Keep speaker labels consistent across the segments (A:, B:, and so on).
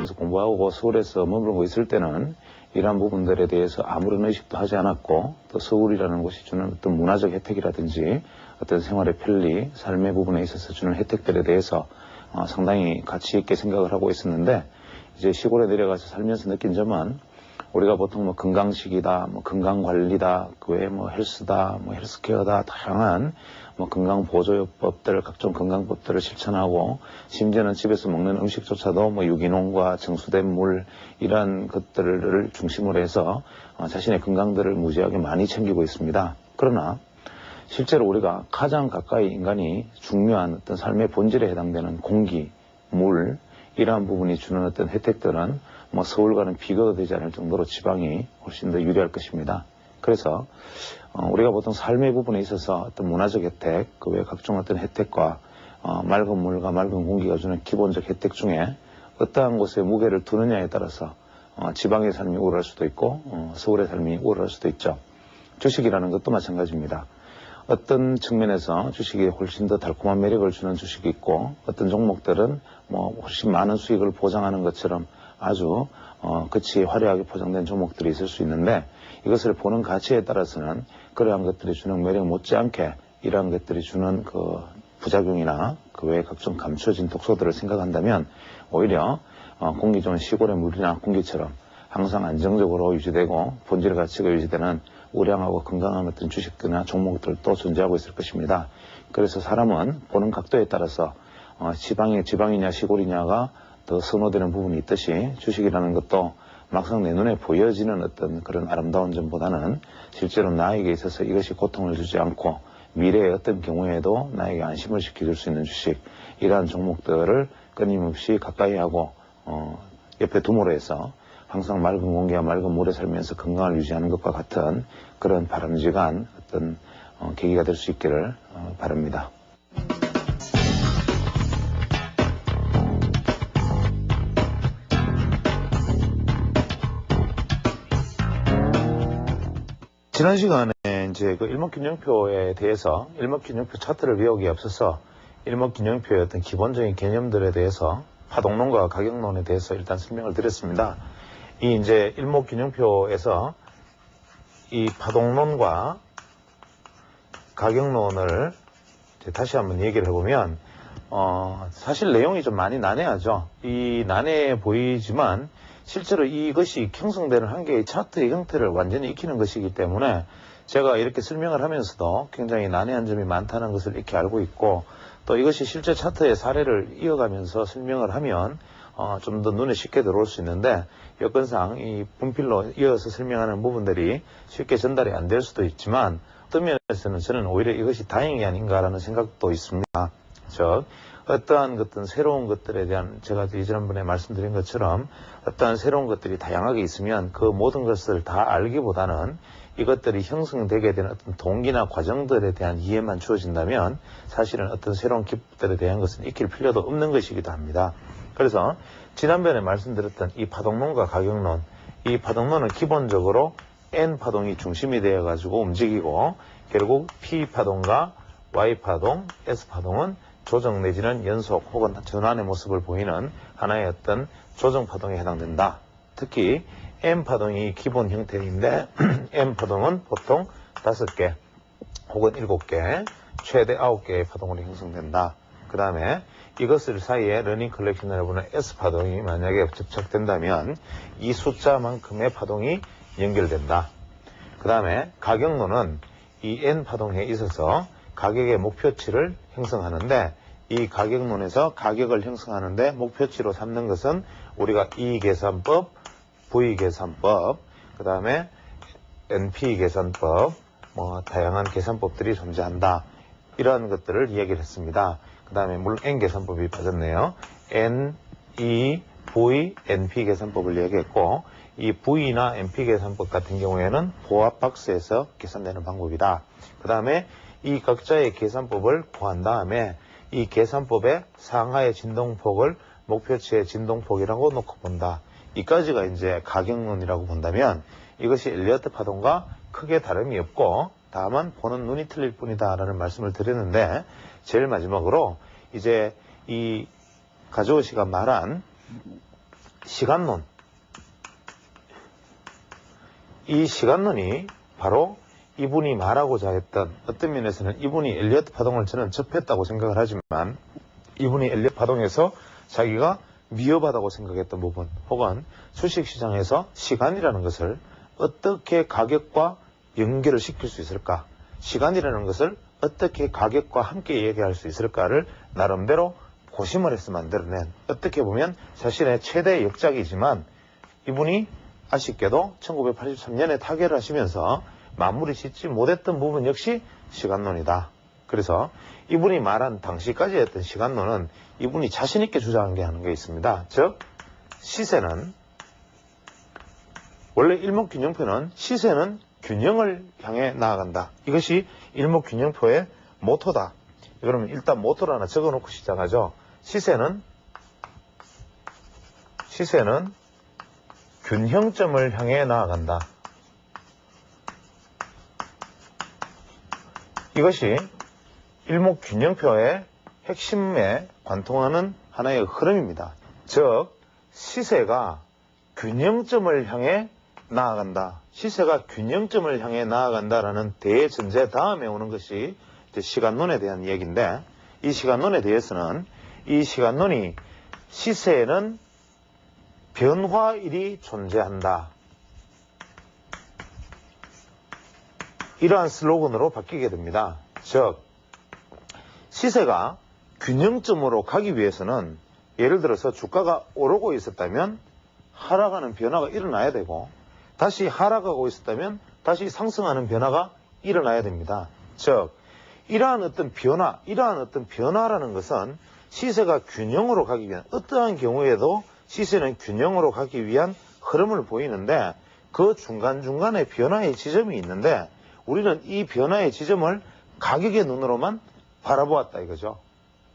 A: 서울에서 공부하고 서울에서 머물고 있을 때는 이러한 부분들에 대해서 아무런 의식도 하지 않았고 또 서울이라는 곳이 주는 어떤 문화적 혜택이라든지 어떤 생활의 편리, 삶의 부분에 있어서 주는 혜택들에 대해서 상당히 가치 있게 생각을 하고 있었는데 이제 시골에 내려가서 살면서 느낀 점은 우리가 보통 뭐 건강식이다, 뭐 건강관리다, 그 외에 뭐 헬스다, 뭐 헬스케어다, 다양한 뭐 건강보조법들, 각종 건강법들을 실천하고 심지어는 집에서 먹는 음식조차도 뭐 유기농과 정수된 물 이러한 것들을 중심으로 해서 자신의 건강들을 무지하게 많이 챙기고 있습니다. 그러나 실제로 우리가 가장 가까이 인간이 중요한 어떤 삶의 본질에 해당되는 공기, 물 이러한 부분이 주는 어떤 혜택들은 뭐 서울과는 비교가 되지 않을 정도로 지방이 훨씬 더 유리할 것입니다. 그래서 우리가 보통 삶의 부분에 있어서 어떤 문화적 혜택, 그 외 각종 어떤 혜택과 맑은 물과 맑은 공기가 주는 기본적 혜택 중에 어떠한 곳에 무게를 두느냐에 따라서 지방의 삶이 우월할 수도 있고 서울의 삶이 우월할 수도 있죠. 주식이라는 것도 마찬가지입니다. 어떤 측면에서 주식이 훨씬 더 달콤한 매력을 주는 주식이 있고 어떤 종목들은 뭐 훨씬 많은 수익을 보장하는 것처럼 아주 그치 화려하게 포장된 종목들이 있을 수 있는데 이것을 보는 가치에 따라서는 그러한 것들이 주는 매력 못지않게 이러한 것들이 주는 그 부작용이나 그 외에 각종 감춰진 독소들을 생각한다면 오히려 공기 좋은 시골의 물이나 공기처럼 항상 안정적으로 유지되고 본질 가치가 유지되는 우량하고 건강한 어떤 주식들이나 종목들도 존재하고 있을 것입니다. 그래서 사람은 보는 각도에 따라서 지방이냐 시골이냐가 더 선호되는 부분이 있듯이 주식이라는 것도 막상 내 눈에 보여지는 어떤 그런 아름다운 점보다는 실제로 나에게 있어서 이것이 고통을 주지 않고 미래의 어떤 경우에도 나에게 안심을 시켜줄 수 있는 주식 이러한 종목들을 끊임없이 가까이 하고 옆에 두므로 해서 항상 맑은 공기와 맑은 물에 살면서 건강을 유지하는 것과 같은 그런 바람직한 어떤 계기가 될 수 있기를 바랍니다. 지난 시간에 이제 그 일목균형표에 대해서 일목균형표 차트를 배우기에 앞서서 일목균형표의 어떤 기본적인 개념들에 대해서 파동론과 가격론에 대해서 일단 설명을 드렸습니다. 이 이제 일목균형표에서 이 파동론과 가격론을 이제 다시 한번 얘기를 해보면 사실 내용이 좀 많이 난해하죠. 이 난해해 보이지만 실제로 이것이 형성되는 한 개의 차트의 형태를 완전히 익히는 것이기 때문에 제가 이렇게 설명을 하면서도 굉장히 난해한 점이 많다는 것을 익히 알고 있고 또 이것이 실제 차트의 사례를 이어가면서 설명을 하면 좀 더 눈에 쉽게 들어올 수 있는데 여건상 이 분필로 이어서 설명하는 부분들이 쉽게 전달이 안 될 수도 있지만 어떤 면에서는 저는 오히려 이것이 다행이 아닌가라는 생각도 있습니다. 즉 어떠한 어떤 새로운 것들에 대한 제가 이전번에 말씀드린 것처럼 어떠한 새로운 것들이 다양하게 있으면 그 모든 것을 다 알기보다는 이것들이 형성되게 되는 어떤 동기나 과정들에 대한 이해만 주어진다면 사실은 어떤 새로운 기법들에 대한 것은 익힐 필요도 없는 것이기도 합니다. 그래서 지난번에 말씀드렸던 이 파동론과 가격론, 이 파동론은 기본적으로 N파동이 중심이 되어 가지고 움직이고 결국 P파동과 Y파동, S파동은 조정 내지는 연속 혹은 전환의 모습을 보이는 하나의 어떤 조정파동에 해당된다. 특히 M파동이 기본 형태인데 M파동은 보통 5개 혹은 7개, 최대 9개의 파동으로 형성된다. 그 다음에 이것을 사이에 러닝 컬렉션을 보는 S파동이 만약에 접착된다면 이 숫자만큼의 파동이 연결된다. 그 다음에 가격론은 이 N파동에 있어서 가격의 목표치를 형성하는데 이 가격론에서 가격을 형성하는데 목표치로 삼는 것은 우리가 이익계산법, V계산법, 그 다음에 NP계산법, 다양한 계산법들이 존재한다. 이러한 것들을 이야기를 했습니다. 그 다음에 물론 N계산법이 빠졌네요. N, E, V, NP 계산법을 이야기했고 이 V나 NP 계산법 같은 경우에는 보합 박스에서 계산되는 방법이다. 그 다음에 이 각자의 계산법을 구한 다음에 이 계산법의 상하의 진동폭을 목표치의 진동폭이라고 놓고 본다. 이까지가 이제 가격론이라고 본다면 이것이 엘리어트 파동과 크게 다름이 없고 다만 보는 눈이 틀릴 뿐이다 라는 말씀을 드렸는데 제일 마지막으로 이제 이 가조우 씨가 말한 시간론. 이 시간론이 바로 이분이 말하고자 했던, 어떤 면에서는 이분이 엘리어트 파동을 저는 접했다고 생각을 하지만, 이분이 엘리어트 파동에서 자기가 위협하다고 생각했던 부분, 혹은 주식시장에서 시간이라는 것을 어떻게 가격과 연결을 시킬 수 있을까, 시간이라는 것을 어떻게 가격과 함께 얘기할 수 있을까를 나름대로 고심을 해서 만들어낸, 어떻게 보면 자신의 최대 역작이지만, 이분이 아쉽게도 1983년에 타결을 하시면서 마무리 짓지 못했던 부분 역시 시간론이다. 그래서 이분이 말한 당시까지 했던 시간론은 이분이 자신있게 주장한 게 하는 게 있습니다. 즉, 시세는, 원래 일목균형표는 시세는 균형을 향해 나아간다. 이것이 일목균형표의 모토다. 그러면 일단 모토를 하나 적어놓고 시작하죠. 시세는 균형점을 향해 나아간다. 이것이 일목균형표의 핵심에 관통하는 하나의 흐름입니다. 즉, 시세가 균형점을 향해 나아간다. 시세가 균형점을 향해 나아간다라는 대전제 다음에 오는 것이 이제 시간론에 대한 얘기인데, 이 시간론에 대해서는, 이 시간론이 시세에는 변화일이 존재한다. 이러한 슬로건으로 바뀌게 됩니다. 즉, 시세가 균형점으로 가기 위해서는, 예를 들어서 주가가 오르고 있었다면 하락하는 변화가 일어나야 되고, 다시 하락하고 있었다면 다시 상승하는 변화가 일어나야 됩니다. 즉, 이러한 어떤 변화라는 것은 시세가 균형으로 가기 위한, 어떠한 경우에도 시세는 균형으로 가기 위한 흐름을 보이는데, 그 중간중간에 변화의 지점이 있는데, 우리는 이 변화의 지점을 가격의 눈으로만 바라보았다 이거죠.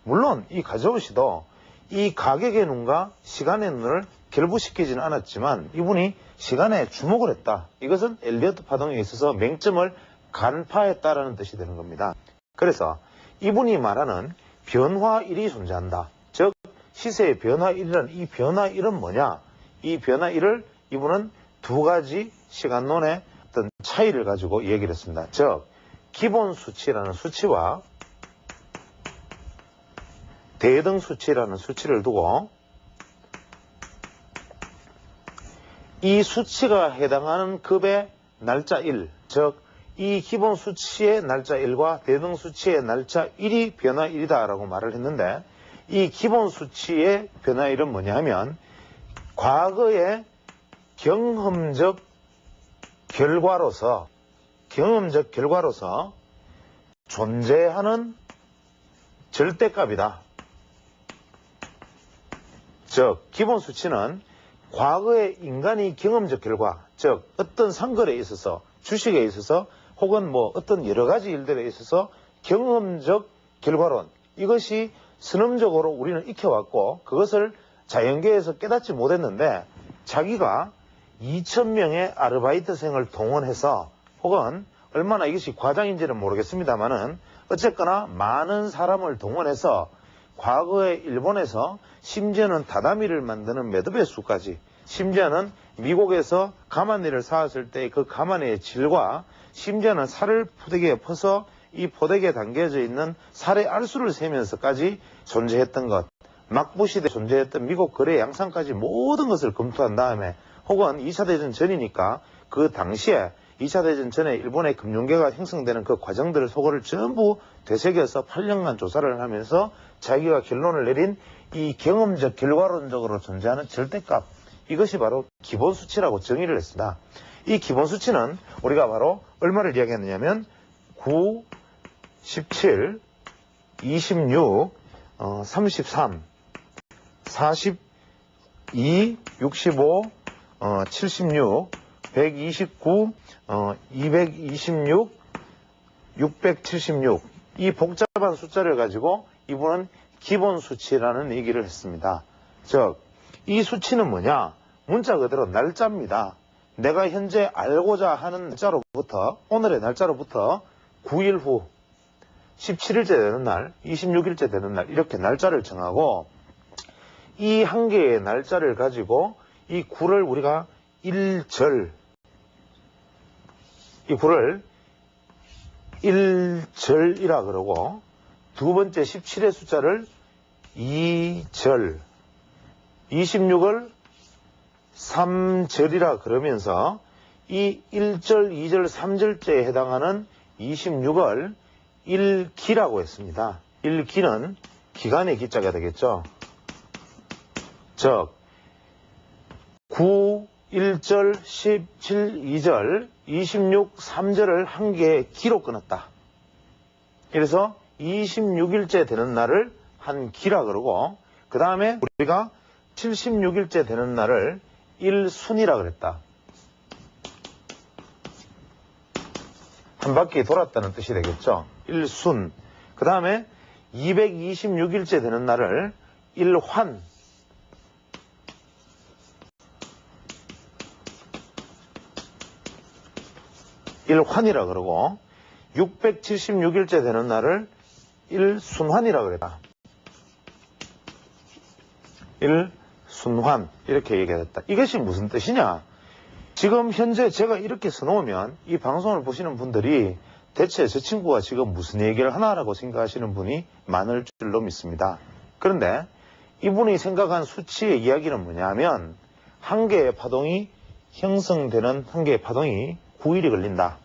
A: 물론 이 가져오 씨도 이 가격의 눈과 시간의 눈을 결부시키지는 않았지만, 이분이 시간에 주목을 했다. 이것은 엘리어트 파동에 있어서 맹점을 간파했다라는 뜻이 되는 겁니다. 그래서 이분이 말하는 변화일이 존재한다. 즉, 시세의 변화일이라는 이 변화일은 뭐냐? 이 변화일을 이분은 두 가지 시간론의 어떤 차이를 가지고 얘기를 했습니다. 즉, 기본 수치라는 수치와 대등 수치라는 수치를 두고, 이 수치가 해당하는 급의 날짜일, 즉 이 기본 수치의 날짜일과 대등 수치의 날짜일이 변화일이다라고 말을 했는데, 이 기본 수치의 변화일은 뭐냐 하면 과거의 경험적 결과로서 존재하는 절대값이다. 즉, 기본 수치는 과거의 인간이 경험적 결과, 즉 어떤 상거래에 있어서, 주식에 있어서, 혹은 뭐 어떤 여러 가지 일들에 있어서 경험적 결과론, 이것이 선험적으로 우리는 익혀왔고, 그것을 자연계에서 깨닫지 못했는데, 자기가 2,000명의 아르바이트생을 동원해서, 혹은 얼마나 이것이 과장인지는 모르겠습니다만은 어쨌거나 많은 사람을 동원해서 과거에 일본에서 심지어는 다다미를 만드는 매듭배수까지, 심지어는 미국에서 가마니를 사왔을 때 그 가마니의 질과, 심지어는 살을 포대기에 퍼서 이 포대기에 담겨져 있는 살의 알수를 세면서까지 존재했던 것, 막부시대에 존재했던 미국 거래 양상까지 모든 것을 검토한 다음에, 혹은 2차 대전 전이니까 그 당시에 2차 대전 전에 일본의 금융계가 형성되는 그 과정들을 소거를 전부 되새겨서 8년간 조사를 하면서 자기가 결론을 내린 이 경험적 결과론적으로 존재하는 절대값, 이것이 바로 기본수치라고 정의를 했습니다. 이 기본수치는 우리가 바로 얼마를 이야기했느냐면 9, 17, 26, 33, 42, 65, 76, 129, 226, 676, 이 복잡한 숫자를 가지고 이분은 기본 수치라는 얘기를 했습니다. 즉, 이 수치는 뭐냐? 문자 그대로 날짜입니다. 내가 현재 알고자 하는 날짜로부터, 오늘의 날짜로부터 9일 후 17일째 되는 날, 26일째 되는 날, 이렇게 날짜를 정하고, 이 한 개의 날짜를 가지고 이 9를 우리가 1절, 이 9를 1절이라 그러고, 두 번째 17의 숫자를 2절, 26을 3절이라 그러면서 이 1절, 2절, 3절째에 해당하는 26을 1기라고 했습니다. 1기는 기간의 기자가 되겠죠. 즉 9, 1절, 17, 2절, 26, 3절을 한 개의 기로 끊었다. 그래서 26일째 되는 날을 한 기라 그러고, 그 다음에 우리가 76일째 되는 날을 1순이라 그랬다. 한 바퀴 돌았다는 뜻이 되겠죠. 1순. 그 다음에 226일째 되는 날을 1환. 1환이라 그러고, 676일째 되는 날을 1순환이라 그랬다. 1순환. 이렇게 얘기했다. 이것이 무슨 뜻이냐? 지금 현재 제가 이렇게 써놓으면 이 방송을 보시는 분들이 대체 저 친구가 지금 무슨 얘기를 하나라고 생각하시는 분이 많을 줄로 믿습니다. 그런데 이분이 생각한 수치의 이야기는 뭐냐면, 한 개의 파동이 형성되는 한 개의 파동이 9일이 걸린다.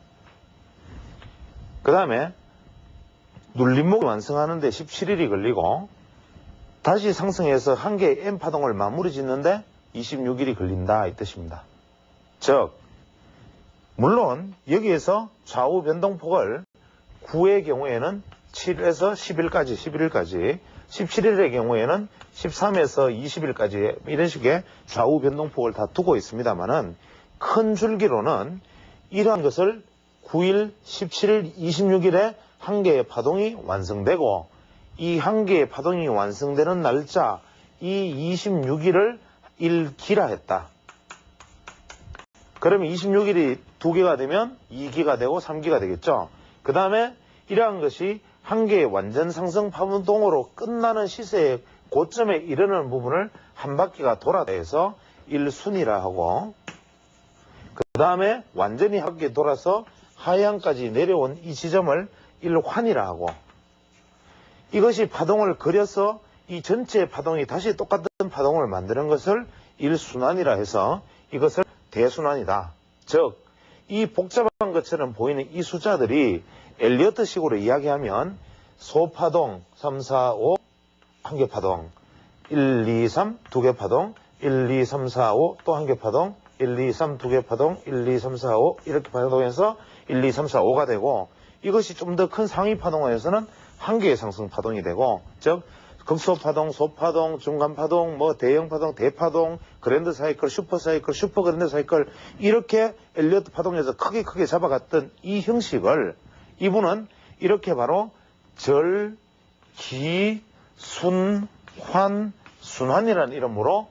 A: 그 다음에 눌림목을 완성하는데 17일이 걸리고, 다시 상승해서 한 개의 M파동을 마무리 짓는데 26일이 걸린다 이 뜻입니다. 즉 물론 여기에서 좌우 변동폭을 9의 경우에는 7에서 11일까지, 17일의 경우에는 13에서 20일까지 이런 식의 좌우 변동폭을 다 두고 있습니다만은, 큰 줄기로는 이러한 것을 9일, 17일, 26일에 한 개의 파동이 완성되고, 이 한 개의 파동이 완성되는 날짜, 이 26일을 1기라 했다. 그러면 26일이 2개가 되면 2기가 되고 3기가 되겠죠. 그 다음에 이러한 것이 한 개의 완전 상승 파동으로 끝나는 시세의 고점에 이르는 부분을 한 바퀴가 돌아서 1순이라 하고, 그 다음에 완전히 한 바퀴 돌아서 하향까지 내려온 이 지점을 1환이라 하고, 이것이 파동을 그려서 이 전체의 파동이 다시 똑같은 파동을 만드는 것을 1순환이라 해서 이것을 대순환이다. 즉, 이 복잡한 것처럼 보이는 이 숫자들이 엘리어트식으로 이야기하면 소파동 3, 4, 5 한 개 파동, 1, 2, 3 두 개 파동, 1, 2, 3, 4, 5 또 한 개 파동, 1, 2, 3 두 개 파동, 1, 2, 3, 4, 5 이렇게 파동해서 1, 2, 3, 4, 5가 되고, 이것이 좀 더 큰 상위 파동에서는 한 개의 상승 파동이 되고, 즉 극소파동, 소파동, 중간파동, 대형파동, 대파동, 그랜드 사이클, 슈퍼 사이클, 슈퍼 그랜드 사이클, 이렇게 엘리어트 파동에서 크게 잡아갔던 이 형식을 이분은 이렇게 바로 절, 기, 순, 환, 순환이라는 이름으로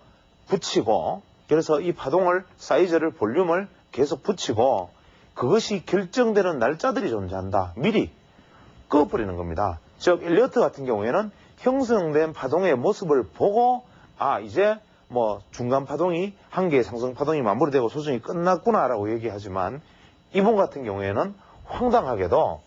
A: 붙이고, 그래서 이 파동을, 사이즈를, 볼륨을 계속 붙이고, 그것이 결정되는 날짜들이 존재한다. 미리 꺼버리는 겁니다. 즉 엘리어트 같은 경우에는 형성된 파동의 모습을 보고, 이제 중간 파동이 한 개의 상승 파동이 마무리되고 조정이 끝났구나라고 얘기하지만, 이분 같은 경우에는 황당하게도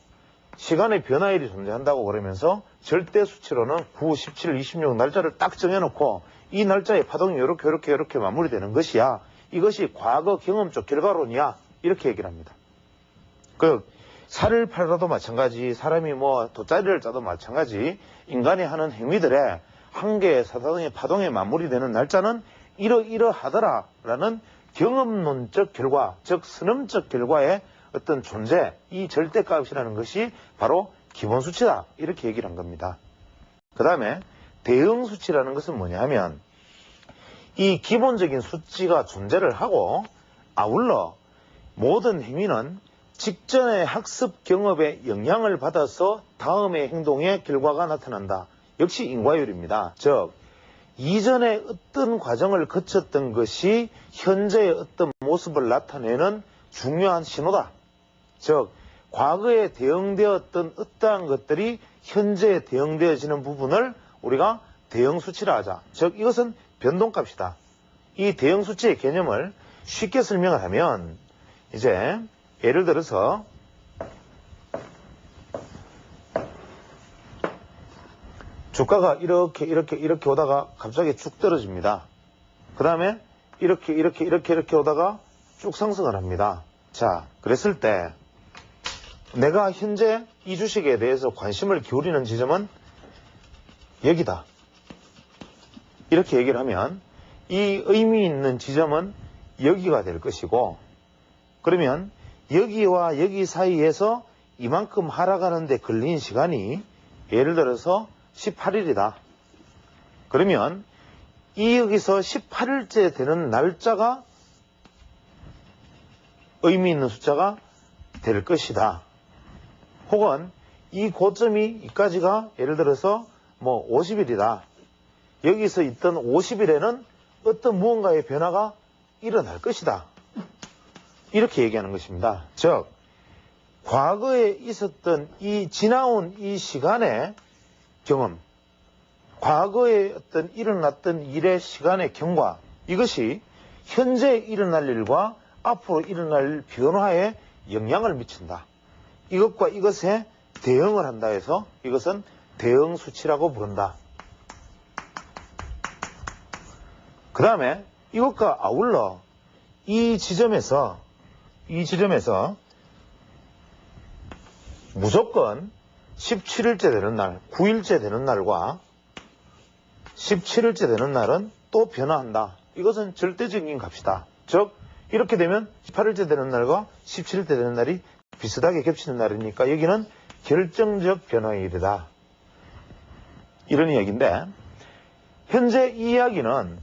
A: 시간의 변화일이 존재한다고 그러면서 절대 수치로는 9, 17, 26 날짜를 딱 정해놓고 이 날짜에 파동이 이렇게 마무리되는 것이야. 이것이 과거 경험적 결과론이야. 이렇게 얘기를 합니다. 살을 팔아도 마찬가지, 사람이 돗자리를 짜도 마찬가지, 인간이 하는 행위들에 한 개의 사사동의 파동에 마무리되는 날짜는 이러하더라라는 경험론적 결과, 즉 선험적 결과의 어떤 존재, 이 절대값이라는 것이 바로 기본수치다. 이렇게 얘기를 한 겁니다. 그 다음에 대응수치라는 것은 뭐냐 하면, 이 기본적인 수치가 존재를 하고 아울러 모든 행위는 직전의 학습 경험에 영향을 받아서 다음의 행동의 결과가 나타난다. 역시 인과율입니다. 즉 이전에 어떤 과정을 거쳤던 것이 현재의 어떤 모습을 나타내는 중요한 신호다. 즉 과거에 대응되었던 어떠한 것들이 현재에 대응되어지는 부분을 우리가 대응수치라 하자. 즉 이것은 변동값이다. 이 대응 수치의 개념을 쉽게 설명을 하면 이제 예를 들어서 주가가 이렇게 오다가 갑자기 쭉 떨어집니다. 그 다음에 이렇게 오다가 쭉 상승을 합니다. 자, 그랬을 때 내가 현재 이 주식에 대해서 관심을 기울이는 지점은 여기다. 이렇게 얘기를 하면 이 의미 있는 지점은 여기가 될 것이고, 그러면 여기와 여기 사이에서 이만큼 하락하는데 걸린 시간이 예를 들어서 18일이다. 그러면 이 여기서 18일째 되는 날짜가 의미 있는 숫자가 될 것이다. 혹은 이 고점이 이까지가 예를 들어서 뭐 50일이다. 여기서 있던 50일에는 어떤 무언가의 변화가 일어날 것이다. 이렇게 얘기하는 것입니다. 즉, 과거에 있었던 이 지나온 이 시간의 경험, 과거에 어떤 일어났던 일의 시간의 경과, 이것이 현재 일어날 일과 앞으로 일어날 변화에 영향을 미친다. 이것과 이것에 대응을 한다 해서 이것은 대응 수치라고 부른다. 그 다음에 이것과 아울러 이 지점에서 무조건 17일째 되는 날, 9일째 되는 날과 17일째 되는 날은 또 변화한다. 이것은 절대적인 값이다. 즉, 이렇게 되면 18일째 되는 날과 17일째 되는 날이 비슷하게 겹치는 날이니까 여기는 결정적 변화의 일이다. 이런 이야기인데, 현재 이 이야기는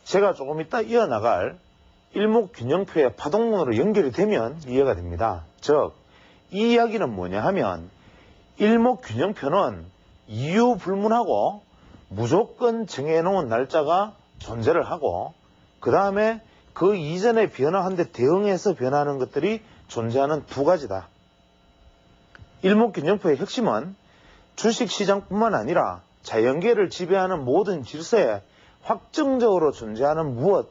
A: 제가 조금 이따 이어나갈 일목균형표의 파동론으로 연결이 되면 이해가 됩니다. 즉, 이 이야기는 뭐냐 하면 일목균형표는 이유 불문하고 무조건 정해놓은 날짜가 존재를 하고, 그 다음에 그 이전에 변화한데 대응해서 변화하는 것들이 존재하는 두 가지다. 일목균형표의 핵심은 주식시장뿐만 아니라 자연계를 지배하는 모든 질서에 확정적으로 존재하는 무엇,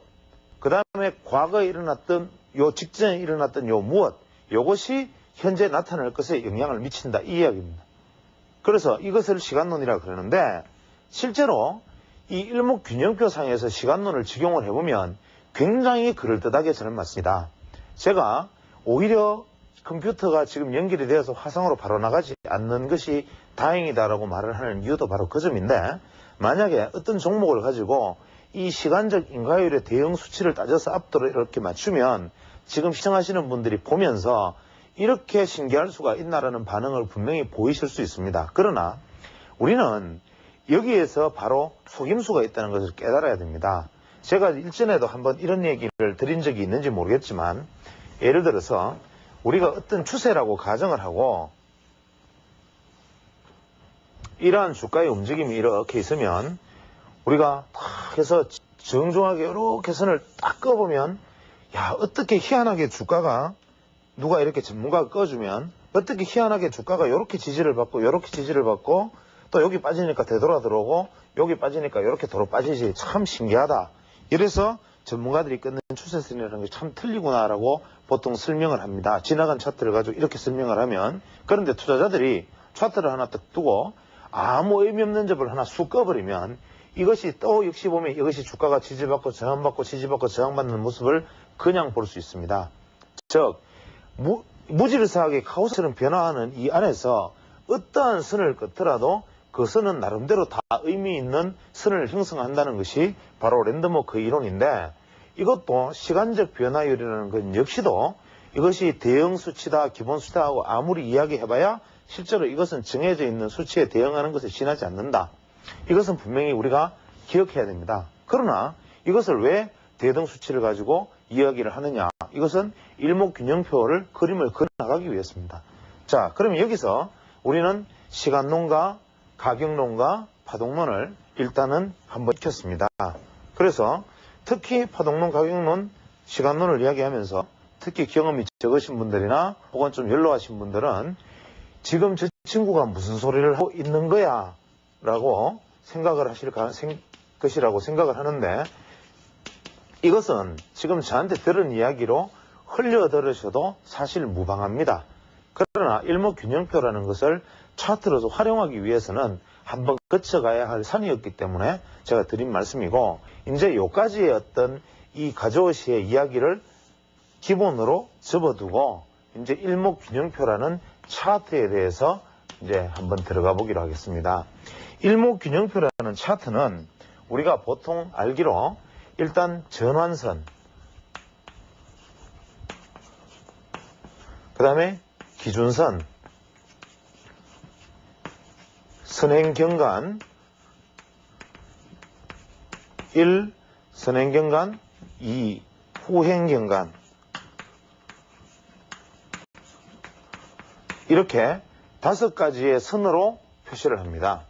A: 그 다음에 과거에 일어났던 요 직전에 일어났던 요 무엇, 요것이 현재 나타날 것에 영향을 미친다. 이 이야기입니다. 그래서 이것을 시간론이라고 그러는데, 실제로 이 일목균형표 상에서 시간론을 적용을 해보면 굉장히 그럴듯하게 저는 맞습니다. 제가 오히려 컴퓨터가 지금 연결이 되어서 화상으로 바로 나가지 않는 것이 다행이다라고 말을 하는 이유도 바로 그 점인데, 만약에 어떤 종목을 가지고 이 시간적 인과율의 대응 수치를 따져서 앞도로 이렇게 맞추면 지금 시청하시는 분들이 보면서 이렇게 신기할 수가 있나라는 반응을 분명히 보이실 수 있습니다. 그러나 우리는 여기에서 바로 속임수가 있다는 것을 깨달아야 됩니다. 제가 일전에도 한번 이런 얘기를 드린 적이 있는지 모르겠지만, 예를 들어서 우리가 어떤 추세라고 가정을 하고 이러한 주가의 움직임이 이렇게 있으면 우리가 딱 해서 정중하게 이렇게 선을 딱 꺼보면, 야, 어떻게 희한하게 주가가 누가 이렇게 전문가가 꺼주면 어떻게 희한하게 주가가 이렇게 지지를 받고 이렇게 지지를 받고 또 여기 빠지니까 되돌아 들어오고 여기 빠지니까 이렇게 도로 빠지지, 참 신기하다. 이래서 전문가들이 끊는 추세선이라는 게 참 틀리구나라고 보통 설명을 합니다. 지나간 차트를 가지고 이렇게 설명을 하면, 그런데 투자자들이 차트를 하나 딱 두고 아무 의미 없는 점을 하나 쑥 꺼버리면 이것이 또 역시 보면 이것이 주가가 지지받고 저항받고 지지받고 저항받는 모습을 그냥 볼 수 있습니다. 즉, 무질서하게 카오스처럼 변화하는 이 안에서 어떠한 선을 긋더라도 그 선은 나름대로 다 의미 있는 선을 형성한다는 것이 바로 랜덤워크 이론인데, 이것도 시간적 변화율이라는 건 역시도 이것이 대응 수치다, 기본 수치다하고 아무리 이야기해봐야 실제로 이것은 정해져 있는 수치에 대응하는 것에 지나지 않는다. 이것은 분명히 우리가 기억해야 됩니다. 그러나 이것을 왜 대등 수치를 가지고 이야기를 하느냐? 이것은 일목균형표를 그림을 그려나가기 위해서입니다. 자, 그러면 여기서 우리는 시간론과 가격론과 파동론을 일단은 한번 익혔습니다. 그래서 특히 파동론, 가격론, 시간론을 이야기하면서 특히 경험이 적으신 분들이나 혹은 좀 연로하신 분들은 지금 저 친구가 무슨 소리를 하고 있는 거야 라고 생각을 하실 것이라고 생각을 하는데, 이것은 지금 저한테 들은 이야기로 흘려 들으셔도 사실 무방합니다. 그러나 일목균형표라는 것을 차트로서 활용하기 위해서는 한번 거쳐가야 할 산이었기 때문에 제가 드린 말씀이고, 이제 요까지의 어떤 이 가조시의 이야기를 기본으로 접어두고 이제 일목균형표라는 차트에 대해서 이제 한번 들어가 보기로 하겠습니다. 일목균형표라는 차트는 우리가 보통 알기로 일단 전환선, 그 다음에 기준선, 선행경관 1, 선행경관 2, 후행경관, 이렇게 5가지의 선으로 표시를 합니다.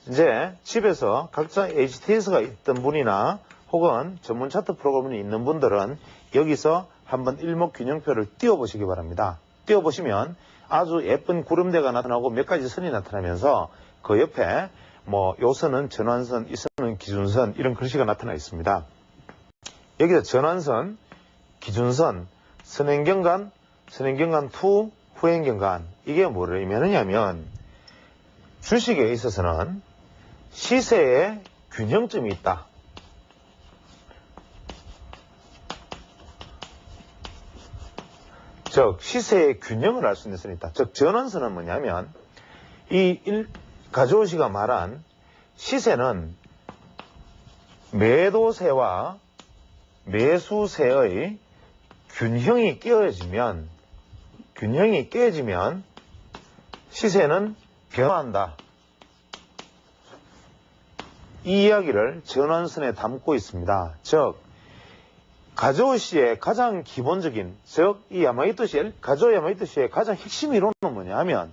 A: 이제 집에서 각자 HTS가 있던 분이나 혹은 전문 차트 프로그램이 있는 분들은 여기서 한번 일목균형표를 띄워보시기 바랍니다. 띄워보시면 아주 예쁜 구름대가 나타나고 몇 가지 선이 나타나면서 그 옆에 요 선은 전환선, 이 선은 기준선, 이런 글씨가 나타나 있습니다. 여기서 전환선, 기준선, 선행경관, 선행경관 2, 후행경관, 이게 뭐를 의미하느냐면 주식에 있어서는 시세에 균형점이 있다. 즉 시세의 균형을 알 수 있는 선이 있다. 즉 전환선은 뭐냐면 이 가조시가 말한 시세는 매도세와 매수세의 균형이 깨어지면 시세는 변화한다. 이 이야기를 전환선에 담고 있습니다. 즉 가조시의 가장 기본적인, 즉 이 가조 야마이토시의 가장 핵심 이론은 뭐냐 하면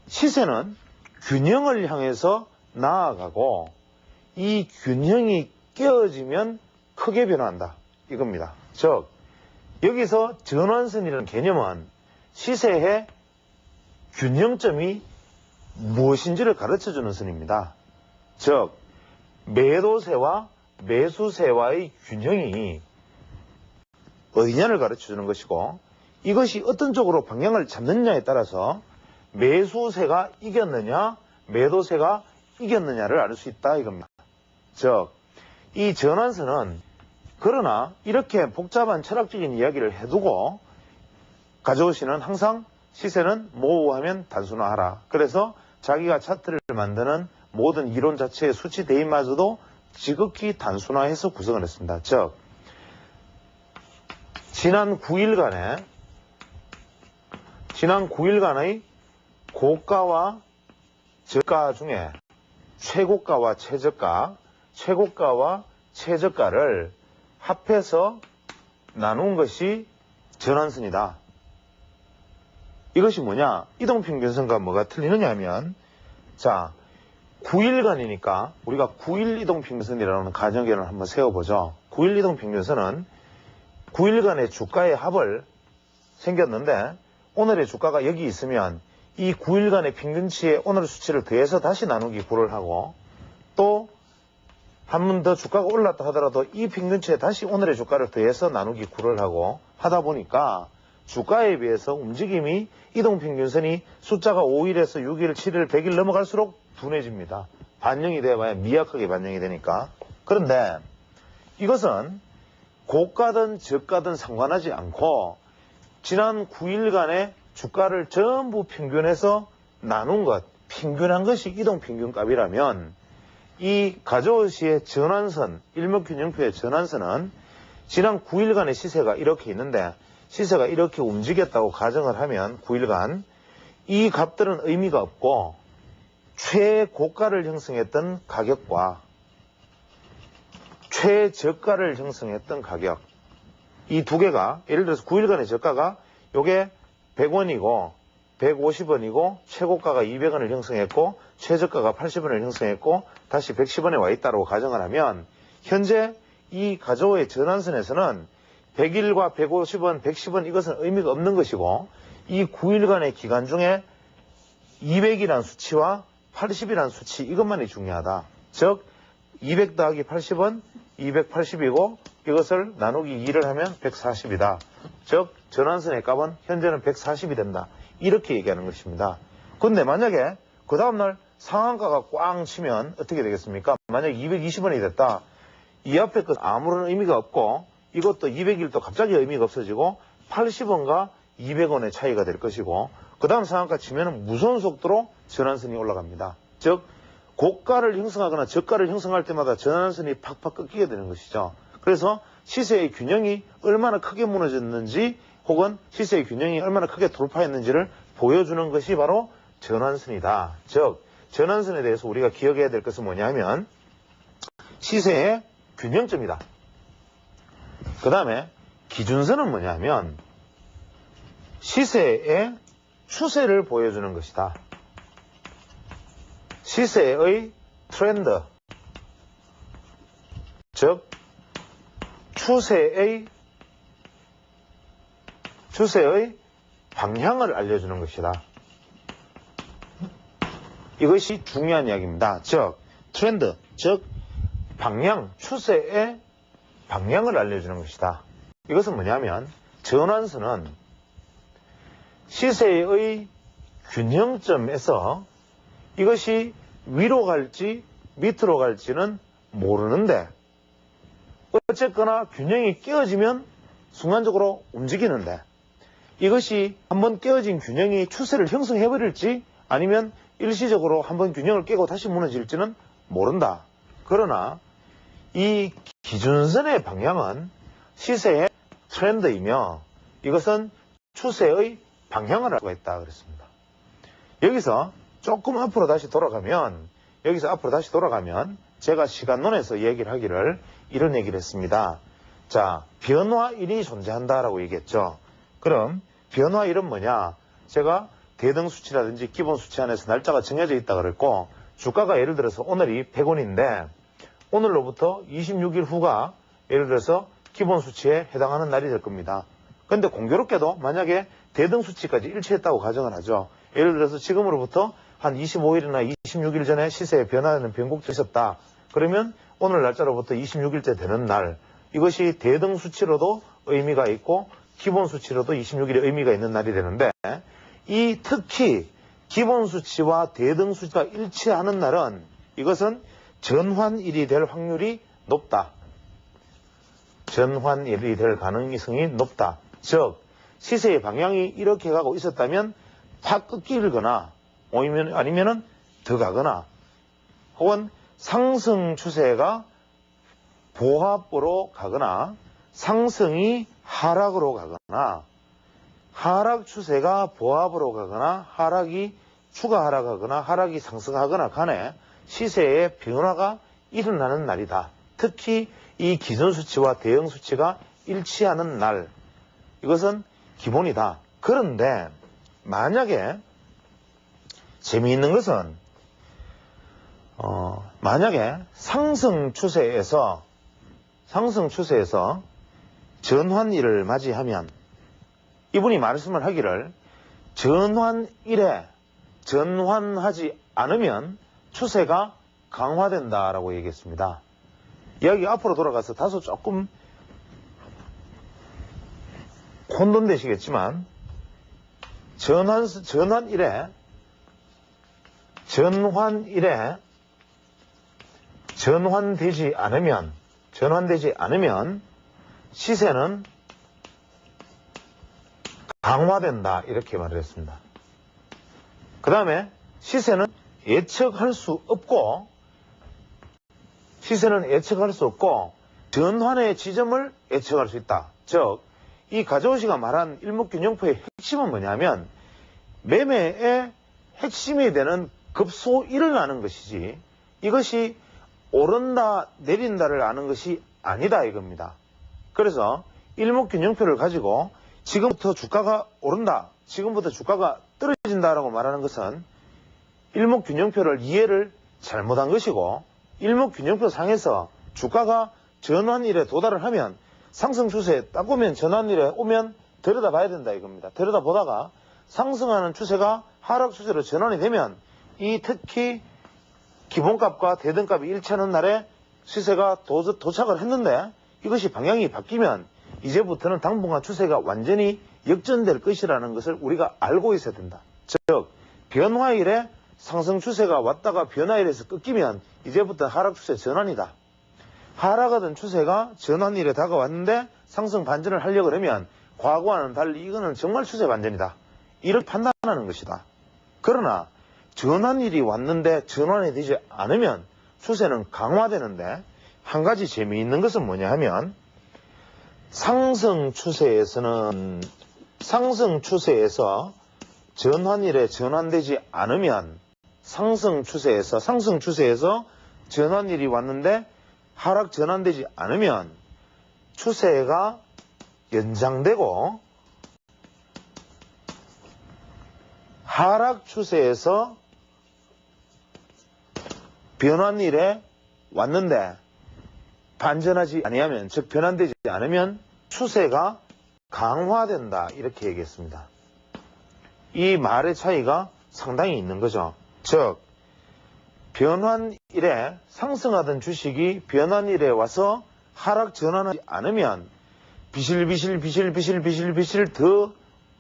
A: 시세는 균형을 향해서 나아가고 이 균형이 깨어지면 크게 변화한다, 이겁니다. 즉 여기서 전환선이라는 개념은 시세의 균형점이 무엇인지를 가르쳐주는 선입니다. 즉 매도세와 매수세와의 균형이 어디냐를 가르쳐주는 것이고, 이것이 어떤 쪽으로 방향을 잡느냐에 따라서 매수세가 이겼느냐 매도세가 이겼느냐를 알 수 있다, 이겁니다. 즉 이 전환선은 그러나 이렇게 복잡한 철학적인 이야기를 해두고 가조시는 항상 시세는 모호하면 단순화하라. 그래서 자기가 차트를 만드는 모든 이론 자체의 수치 대입마저도 지극히 단순화해서 구성을 했습니다. 즉 지난 9일간의 고가와 저가 중에 최고가와 최저가, 최고가와 최저가를 합해서 나눈 것이 전환선이다. 이것이 뭐냐? 이동평균선과 뭐가 틀리느냐 하면, 자 9일간이니까 우리가 9일 이동평균선이라는 가정견을 한번 세워보죠. 9일 이동평균선은 9일간의 주가의 합을 생겼는데 오늘의 주가가 여기 있으면 이 9일간의 평균치에 오늘의 수치를 더해서 다시 나누기 9를 하고, 또 한 번 더 주가가 올랐다 하더라도 이 평균치에 다시 오늘의 주가를 더해서 나누기 9를 하고 하다 보니까 주가에 비해서 움직임이 이동평균선이 숫자가 5일에서 6일, 7일, 100일 넘어갈수록 둔해집니다. 반영이 돼봐야 미약하게 반영이 되니까. 그런데 이것은 고가든 저가든 상관하지 않고 지난 9일간의 주가를 전부 평균해서 나눈 것, 평균한 것이 이동평균값이라면 이 가조시의 전환선, 일목균형표의 전환선은 지난 9일간의 시세가 이렇게 있는데 시세가 이렇게 움직였다고 가정을 하면 9일간 이 값들은 의미가 없고 최고가를 형성했던 가격과 최저가를 형성했던 가격, 이 두 개가, 예를 들어서 9일간의 저가가 요게 100원이고 150원이고 최고가가 200원을 형성했고 최저가가 80원을 형성했고 다시 110원에 와 있다고 가정을 하면 현재 이 가조의 전환선에서는 100일과 150원, 110원 이것은 의미가 없는 것이고 이 9일간의 기간 중에 200이란 수치와 80이란 수치, 이것만이 중요하다. 즉 200 더하기 80원, 280이고 이것을 나누기 2를 하면 140이다. 즉 전환선의 값은 현재는 140이 된다. 이렇게 얘기하는 것입니다. 근데 만약에 그 다음날 상한가가 꽝 치면 어떻게 되겠습니까? 만약에 220원이 됐다. 이 앞에 것 아무런 의미가 없고 이것도 200일도 갑자기 의미가 없어지고 80원과 200원의 차이가 될 것이고 그 다음 상한가 치면 무서운 속도로 전환선이 올라갑니다. 즉 고가를 형성하거나 저가를 형성할 때마다 전환선이 팍팍 꺾이게 되는 것이죠. 그래서 시세의 균형이 얼마나 크게 무너졌는지 혹은 시세의 균형이 얼마나 크게 돌파했는지를 보여주는 것이 바로 전환선이다. 즉 전환선에 대해서 우리가 기억해야 될 것은 뭐냐 하면 시세의 균형점이다. 그 다음에 기준선은 뭐냐 하면 시세의 추세를 보여주는 것이다. 시세의 트렌드, 즉 추세의 방향을 알려주는 것이다. 이것이 중요한 이야기입니다. 즉 트렌드, 즉 방향, 추세의 방향을 알려주는 것이다. 이것은 뭐냐면 전환선은 시세의 균형점에서 이것이 위로 갈지 밑으로 갈지는 모르는데 어쨌거나 균형이 깨어지면 순간적으로 움직이는데 이것이 한번 깨어진 균형이 추세를 형성해버릴지 아니면 일시적으로 한번 균형을 깨고 다시 무너질지는 모른다. 그러나 이 기준선의 방향은 시세의 트렌드이며 이것은 추세의 방향을 알고 있다 그랬습니다. 여기서 조금 앞으로 다시 돌아가면 제가 시간론에서 얘기를 하기를 이런 얘기를 했습니다. 자, 변화일이 존재한다라고 얘기했죠. 그럼 변화일은 뭐냐? 제가 대등수치라든지 기본수치 안에서 날짜가 정해져 있다 그랬고 주가가 예를 들어서 오늘이 100원인데 오늘로부터 26일 후가 예를 들어서 기본수치에 해당하는 날이 될 겁니다. 그런데 공교롭게도 만약에 대등수치까지 일치했다고 가정을 하죠. 예를 들어서 지금으로부터 한 25일이나 26일 전에 시세에 변화하는 변곡점이 있었다. 그러면 오늘 날짜로부터 26일째 되는 날 이것이 대등수치로도 의미가 있고 기본수치로도 26일의 의미가 있는 날이 되는데 이 특히 기본수치와 대등수치가 일치하는 날은 이것은 전환일이 될 확률이 높다. 전환일이 될 가능성이 높다. 즉 시세의 방향이 이렇게 가고 있었다면 팍 꺾이거나 아니면은 더 가거나 혹은 상승 추세가 보합으로 가거나 상승이 하락으로 가거나 하락 추세가 보합으로 가거나 하락이 추가 하락하거나 하락이 상승하거나 간에 시세의 변화가 일어나는 날이다. 특히 이 기준수치와 대응수치가 일치하는 날 이것은 기본이다. 그런데 만약에 재미있는 것은 만약에 상승 추세에서 전환일을 맞이하면 이분이 말씀을 하기를 전환일에 전환하지 않으면 추세가 강화된다라고 얘기했습니다. 이야기 앞으로 돌아가서 다소 조금 혼돈되시겠지만 전환일에 전환되지 않으면 시세는 강화된다 이렇게 말을 했습니다. 그 다음에 시세는 예측할 수 없고 전환의 지점을 예측할 수 있다. 즉 이 가저우시가 말한 일목균형표의 핵심은 뭐냐면 매매의 핵심이 되는 급소일을 아는 것이지 이것이 오른다 내린다를 아는 것이 아니다 이겁니다. 그래서 일목균형표를 가지고 지금부터 주가가 오른다, 지금부터 주가가 떨어진다라고 말하는 것은 일목균형표를 이해를 잘못한 것이고 일목균형표 상에서 주가가 전환일에 도달을 하면 상승 추세에 딱 오면 전환일에 오면 들여다봐야 된다 이겁니다. 들여다보다가 상승하는 추세가 하락 추세로 전환이 되면 이 특히 기본값과 대등값이 일치하는 날에 시세가 도착을 했는데 이것이 방향이 바뀌면 이제부터는 당분간 추세가 완전히 역전될 것이라는 것을 우리가 알고 있어야 된다. 즉 변화일에 상승 추세가 왔다가 변화일에서 꺾이면 이제부터 하락 추세 전환이다. 하락하던 추세가 전환일에 다가왔는데 상승 반전을 하려고 그러면 과거와는 달리 이거는 정말 추세 반전이다. 이렇게 판단하는 것이다. 그러나 전환일이 왔는데 전환이 되지 않으면 추세는 강화되는데 한 가지 재미있는 것은 뭐냐 하면 상승 추세에서 전환일에 전환되지 않으면 상승 추세에서 전환일이 왔는데 하락 전환되지 않으면 추세가 연장되고 하락 추세에서 변환일에 왔는데 반전하지 아니하면, 즉 변환되지 않으면 추세가 강화된다, 이렇게 얘기했습니다. 이 말의 차이가 상당히 있는 거죠. 즉 변환일에 상승하던 주식이 변환일에 와서 하락 전환하지 않으면 비실비실 더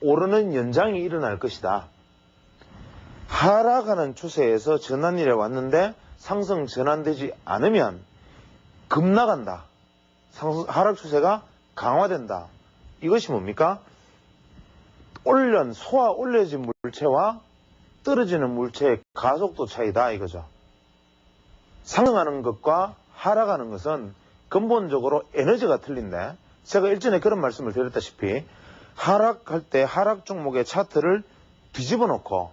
A: 오르는 연장이 일어날 것이다. 하락하는 추세에서 전환일에 왔는데 상승 전환되지 않으면 급나간다. 하락 추세가 강화된다. 이것이 뭡니까? 올려진 물체와 떨어지는 물체의 가속도 차이다, 이거죠. 상승하는 것과 하락하는 것은 근본적으로 에너지가 틀린데, 제가 일전에 그런 말씀을 드렸다시피 하락할 때 하락 종목의 차트를 뒤집어 놓고,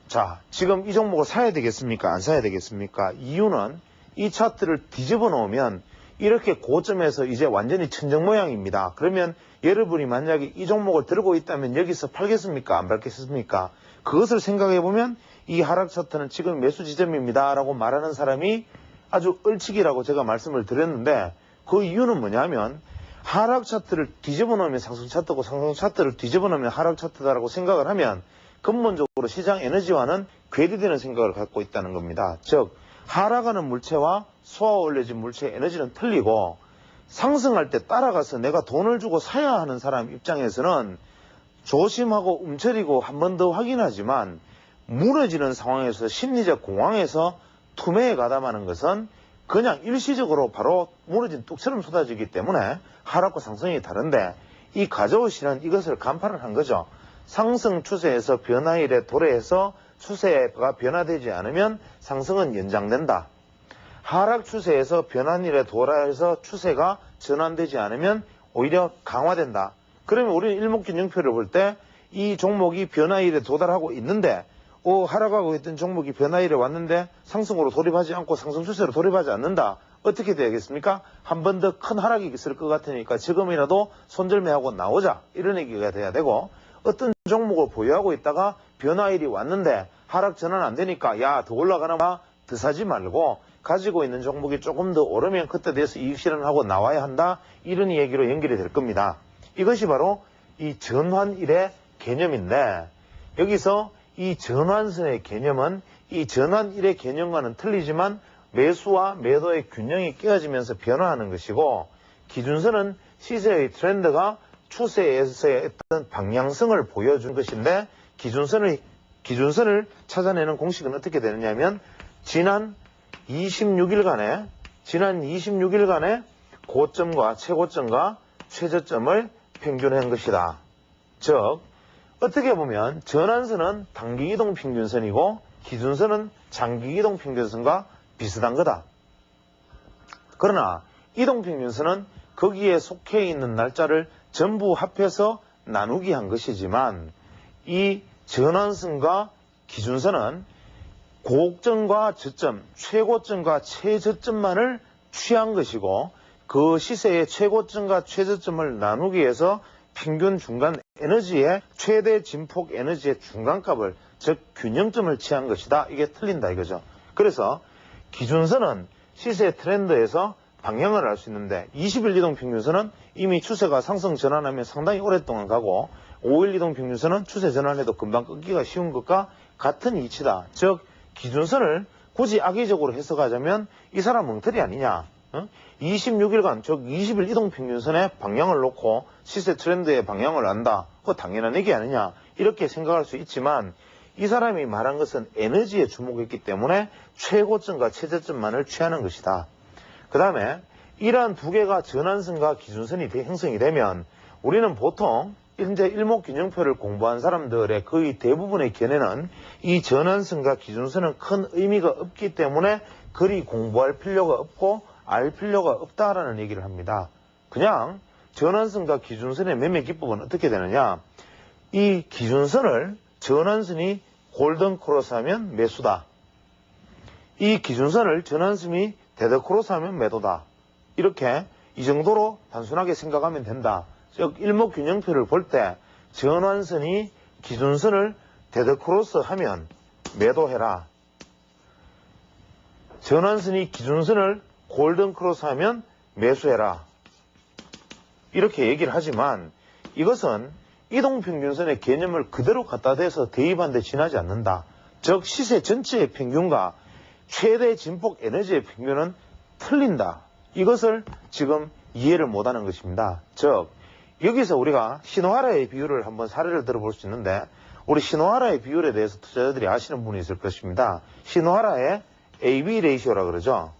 A: 자, 지금 이 종목을 사야 되겠습니까? 안 사야 되겠습니까? 이유는 이 차트를 뒤집어 놓으면 이렇게 고점에서 이제 완전히 천정 모양입니다. 그러면 여러분이 만약에 이 종목을 들고 있다면 여기서 팔겠습니까? 안 팔겠습니까? 그것을 생각해 보면 이 하락 차트는 지금 매수 지점입니다 라고 말하는 사람이 아주 얼치기라고 제가 말씀을 드렸는데, 그 이유는 뭐냐면 하락 차트를 뒤집어 놓으면 상승 차트고 상승 차트를 뒤집어 놓으면 하락 차트다라고 생각을 하면 근본적으로 시장 에너지와는 괴리되는 생각을 갖고 있다는 겁니다. 즉 하락하는 물체와 쏘아올려진 물체의 에너지는 틀리고, 상승할 때 따라가서 내가 돈을 주고 사야 하는 사람 입장에서는 조심하고 움츠리고 한 번 더 확인하지만, 무너지는 상황에서 심리적 공황에서 투매에 가담하는 것은 그냥 일시적으로 바로 무너진 뚝처럼 쏟아지기 때문에 하락과 상승이 다른데, 이 가져오시는 이것을 간파를 한 거죠. 상승 추세에서 변화일에 도래해서 추세가 변화되지 않으면 상승은 연장된다. 하락 추세에서 변환일에 도래해서 추세가 전환되지 않으면 오히려 강화된다. 그러면 우리는 일목균형표를 볼 때 이 종목이 변화일에 도달하고 있는데, 하락하고 있던 종목이 변화일에 왔는데 상승으로 돌입하지 않고 상승 추세로 돌입하지 않는다. 어떻게 되겠습니까? 한 번 더 큰 하락이 있을 것 같으니까 지금이라도 손절매하고 나오자, 이런 얘기가 돼야 되고, 어떤 종목을 보유하고 있다가 변화일이 왔는데 하락 전환 안 되니까 야, 더 올라가나 봐, 더 사지 말고 가지고 있는 종목이 조금 더 오르면 그때 돼서 이익 실현하고 나와야 한다, 이런 얘기로 연결이 될 겁니다. 이것이 바로 이 전환일의 개념인데, 여기서 이 전환선의 개념은 이 전환일의 개념과는 틀리지만 매수와 매도의 균형이 깨어지면서 변화하는 것이고, 기준선은 시세의 트렌드가 추세에서의 어떤 방향성을 보여준 것인데, 기준선을 찾아내는 공식은 어떻게 되느냐면 지난 26일간의 고점과 최고점과 최저점을 평균한 것이다. 즉 어떻게 보면 전환선은 단기이동 평균선이고 기준선은 장기이동 평균선과 비슷한 거다. 그러나 이동평균선은 거기에 속해 있는 날짜를 전부 합해서 나누기 한 것이지만, 이 전환선과 기준선은 고점과 저점, 최고점과 최저점만을 취한 것이고, 그 시세의 최고점과 최저점을 나누기 위해서 평균 중간 에너지의 최대 진폭 에너지의 중간값을, 즉 균형점을 취한 것이다. 이게 틀린다 이거죠. 그래서 기준선은 시세 트렌드에서 방향을 알 수 있는데, 20일 이동 평균선은 이미 추세가 상승 전환하면 상당히 오랫동안 가고, 5일 이동 평균선은 추세 전환해도 금방 끊기가 쉬운 것과 같은 이치다. 즉 기준선을 굳이 악의적으로 해석하자면 이 사람 엉터리 아니냐, 26일간 즉 20일 이동평균선의 방향을 놓고 시세 트렌드의 방향을 안다. 그거 당연한 얘기 아니냐 이렇게 생각할 수 있지만 이 사람이 말한 것은 에너지에 주목했기 때문에 최고점과 최저점만을 취하는 것이다. 그 다음에 이러한 두 개가 전환선과 기준선이 형성이 되면 우리는 보통 현재 일목균형표를 공부한 사람들의 거의 대부분의 견해는 이 전환선과 기준선은 큰 의미가 없기 때문에 그리 공부할 필요가 없고 알 필요가 없다라는 얘기를 합니다. 그냥 전환선과 기준선의 매매 기법은 어떻게 되느냐. 이 기준선을 전환선이 골든 크로스 하면 매수다. 이 기준선을 전환선이 데드 크로스 하면 매도다. 이렇게 이 정도로 단순하게 생각하면 된다. 즉 일목균형표를 볼 때 전환선이 기준선을 데드 크로스 하면 매도해라. 전환선이 기준선을 골든 크로스 하면 매수해라. 이렇게 얘기를 하지만 이것은 이동평균선의 개념을 그대로 갖다 대서 대입한데 지나지 않는다. 즉 시세 전체의 평균과 최대 진폭 에너지의 평균은 틀린다. 이것을 지금 이해를 못하는 것입니다. 즉 여기서 우리가 시노하라의 비율을 한번 사례를 들어볼 수 있는데 우리 시노하라의 비율에 대해서 투자자들이 아시는 분이 있을 것입니다. 시노하라의 AB 레이시오라 그러죠.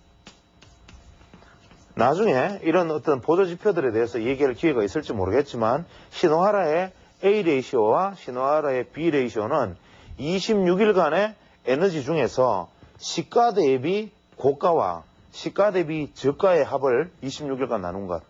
A: 나중에 이런 어떤 보조지표들에 대해서 얘기할 기회가 있을지 모르겠지만 시노하라의 A 레이시오와 시노하라의 B 레이시오는 26일간의 에너지 중에서 시가 대비 고가와 시가 대비 저가의 합을 26일간 나눈 것,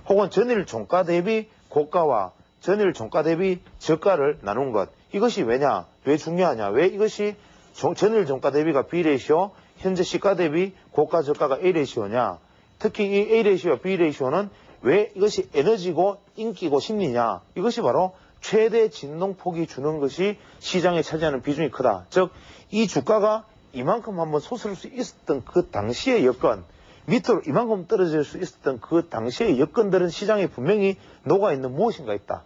A: 혹은 전일 종가 대비 고가와 전일 종가 대비 저가를 나눈 것. 이것이 왜냐? 왜 중요하냐? 왜 이것이 전일 종가 대비가 B 레이시오, 현재 시가 대비 고가 저가가 A 레이시오냐? 특히 이 A 레이시오와 B 레이시오는 왜 이것이 에너지고 인기고 심리냐? 이것이 바로 최대 진동폭이 주는 것이 시장에 차지하는 비중이 크다. 즉 이 주가가 이만큼 한번 솟을 수 있었던 그 당시의 여건, 밑으로 이만큼 떨어질 수 있었던 그 당시의 여건들은 시장에 분명히 녹아있는 무엇인가 있다.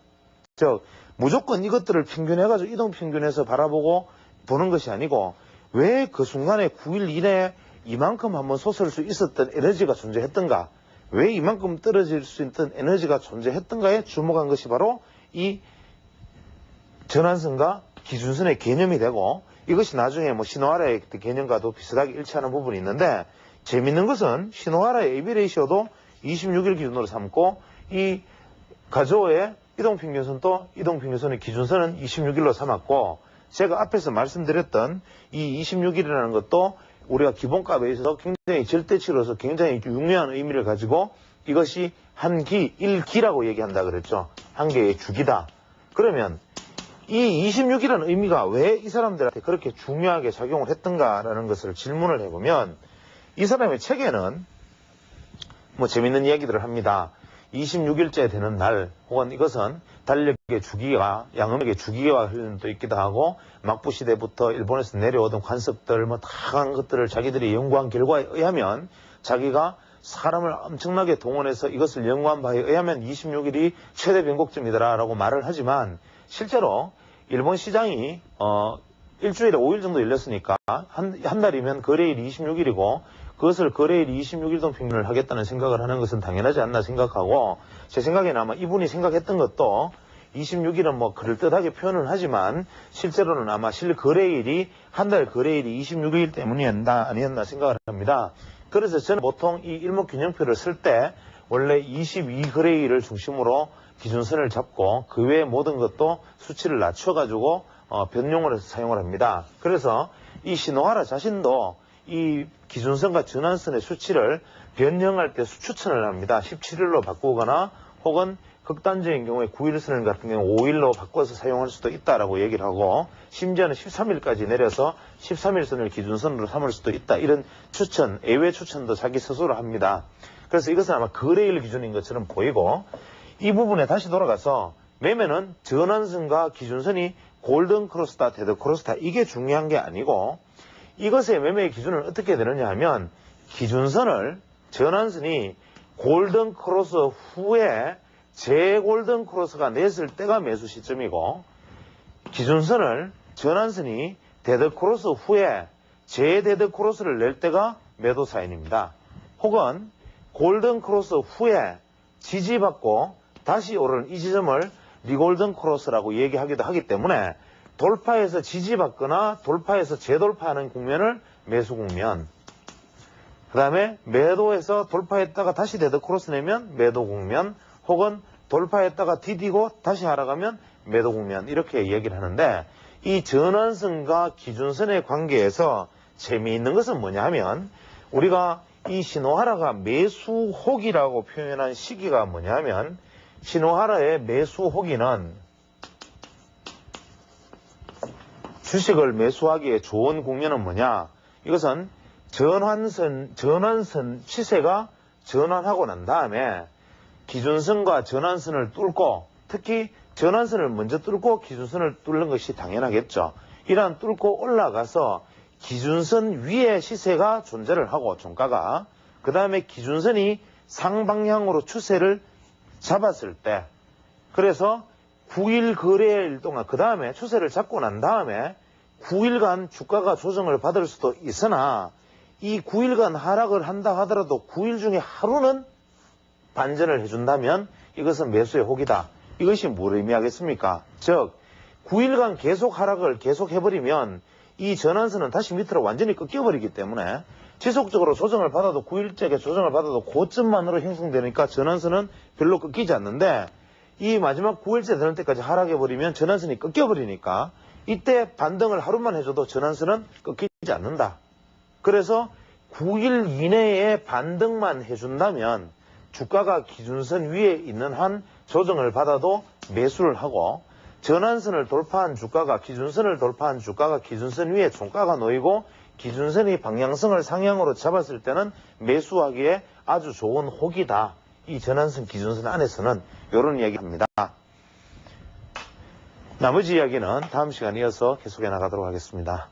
A: 즉 무조건 이것들을 평균해가지고 이동평균에서 바라보고 보는 것이 아니고 왜 그 순간에 9일 이내에 이만큼 한번 솟을 수 있었던 에너지가 존재했던가, 왜 이만큼 떨어질 수 있던 에너지가 존재했던가에 주목한 것이 바로 이 전환선과 기준선의 개념이 되고, 이것이 나중에 뭐 시노하라의 개념과도 비슷하게 일치하는 부분이 있는데, 재밌는 것은 시노하라의 AB 레이시오도 26일 기준으로 삼고 이 가조의 이동평균선도 이동평균선의 기준선은 26일로 삼았고, 제가 앞에서 말씀드렸던 이 26일이라는 것도 우리가 기본값에 있어서 굉장히 절대치로서 굉장히 중요한 의미를 가지고 이것이 한 기, 1기라고 얘기한다 그랬죠. 한 개의 주기다. 그러면 이 26이라는 의미가 왜 이 사람들한테 그렇게 중요하게 작용을 했던가라는 것을 질문을 해보면, 이 사람의 책에는 뭐 재밌는 이야기들을 합니다. 26일째 되는 날, 혹은 이것은 달력의 주기와 양음역의 주기와 흐르는 또 있기도 하고, 막부 시대부터 일본에서 내려오던 관습들 뭐 다양한 것들을 자기들이 연구한 결과에 의하면, 자기가 사람을 엄청나게 동원해서 이것을 연구한 바에 의하면 26일이 최대 변곡점이다라고 말을 하지만, 실제로 일본 시장이 일주일에 5일 정도 열렸으니까 한 달이면 거래일이 26일이고 그것을 거래일 26일 동평균을 하겠다는 생각을 하는 것은 당연하지 않나 생각하고, 제 생각에는 아마 이분이 생각했던 것도 26일은 뭐 그럴듯하게 표현을 하지만 실제로는 아마 실거래일이 한 달 거래일이 26일 때문이었나 아니었나 생각을 합니다. 그래서 저는 보통 이 일목균형표를 쓸 때 원래 22거래일을 중심으로 기준선을 잡고 그 외의 모든 것도 수치를 낮춰가지고 변용을 해서 사용을 합니다. 그래서 이 시노하라 자신도 이 기준선과 전환선의 수치를 변형할 때 수추천을 합니다. 17일로 바꾸거나 혹은 극단적인 경우에 9일선 같은 경우 5일로 바꿔서 사용할 수도 있다라고 얘기를 하고, 심지어는 13일까지 내려서 13일선을 기준선으로 삼을 수도 있다. 이런 추천, 예외 추천도 자기 스스로 합니다. 그래서 이것은 아마 거래일 기준인 것처럼 보이고, 이 부분에 다시 돌아가서 매매는 전환선과 기준선이 골든 크로스다, 데드 크로스다, 이게 중요한 게 아니고, 이것의 매매의 기준은 어떻게 되느냐 하면, 기준선을 전환선이 골든 크로스 후에 재골든 크로스가 냈을 때가 매수 시점이고, 기준선을 전환선이 데드 크로스 후에 재데드 크로스를 낼 때가 매도 사인입니다. 혹은 골든 크로스 후에 지지받고 다시 오르는 이 지점을 리골든 크로스라고 얘기하기도 하기 때문에 돌파에서 지지받거나 돌파에서 재돌파하는 국면을 매수 국면, 그 다음에 매도에서 돌파했다가 다시 데드 크로스 내면 매도 국면, 혹은 돌파했다가 디디고 다시 하락하면 매도 국면, 이렇게 얘기를 하는데, 이 전환선과 기준선의 관계에서 재미있는 것은 뭐냐 하면, 우리가 이 신호하라가 매수호기라고 표현한 시기가 뭐냐 하면, 신호하라의 매수호기는 주식을 매수하기에 좋은 국면은 뭐냐? 이것은 전환선 시세가 전환하고 난 다음에 기준선과 전환선을 뚫고, 특히 전환선을 먼저 뚫고 기준선을 뚫는 것이 당연하겠죠. 이러한 뚫고 올라가서 기준선 위에 시세가 존재를 하고, 종가가, 그 다음에 기준선이 상방향으로 추세를 잡았을 때, 그래서 9일 거래일 동안, 그 다음에 추세를 잡고 난 다음에 9일간 주가가 조정을 받을 수도 있으나, 이 9일간 하락을 한다 하더라도 9일 중에 하루는 반전을 해준다면 이것은 매수의 혹이다. 이것이 뭘 의미하겠습니까? 즉 9일간 계속 하락을 계속 해버리면 이 전환선은 다시 밑으로 완전히 꺾여버리기 때문에 지속적으로 조정을 받아도 9일째에 조정을 받아도 고점만으로 형성되니까 전환선은 별로 꺾이지 않는데, 이 마지막 9일째 되는 때까지 하락해버리면 전환선이 꺾여버리니까 이때 반등을 하루만 해줘도 전환선은 꺾이지 않는다. 그래서 9일 이내에 반등만 해준다면 주가가 기준선 위에 있는 한 조정을 받아도 매수를 하고, 전환선을 돌파한 주가가 기준선을 돌파한 주가가 기준선 위에 종가가 놓이고 기준선이 방향성을 상향으로 잡았을 때는 매수하기에 아주 좋은 혹이다. 이 전환선 기준선 안에서는 이런 이야기합니다. 나머지 이야기는 다음 시간에 이어서 계속해 나가도록 하겠습니다.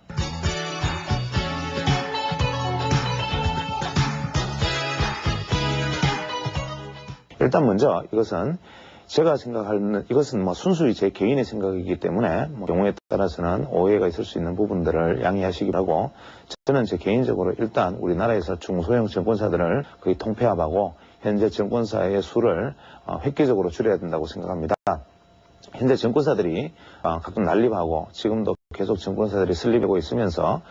A: 일단 먼저 이것은 제가 생각하는, 이것은 순수히 제 개인의 생각이기 때문에 경우에 따라서는 오해가 있을 수 있는 부분들을 양해하시기 바라고, 저는 제 개인적으로 일단 우리나라에서 중소형 증권사들을 거의 통폐합하고 현재 증권사의 수를 획기적으로 줄여야 된다고 생각합니다. 현재 증권사들이 가끔 난립하고 지금도 계속 증권사들이 설립하고 있으면서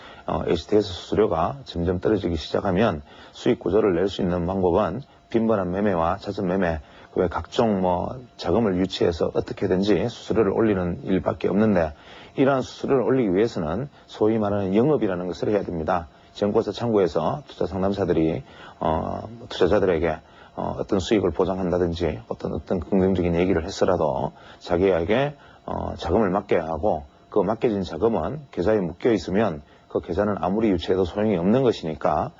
A: HTS 수수료가 점점 떨어지기 시작하면 수익 구조를 낼 수 있는 방법은 빈번한 매매와 잦은 매매, 그 각종 자금을 유치해서 어떻게든지 수수료를 올리는 일밖에 없는데, 이러한 수수료를 올리기 위해서는 소위 말하는 영업이라는 것을 해야 됩니다. 증권사 창구에서 투자 상담사들이 투자자들에게 어떤 수익을 보장한다든지 어떤 긍정적인 얘기를 했더라도 자기에게 자금을 맡겨야 하고, 그 맡겨진 자금은 계좌에 묶여 있으면 그 계좌는 아무리 유치해도 소용이 없는 것이니까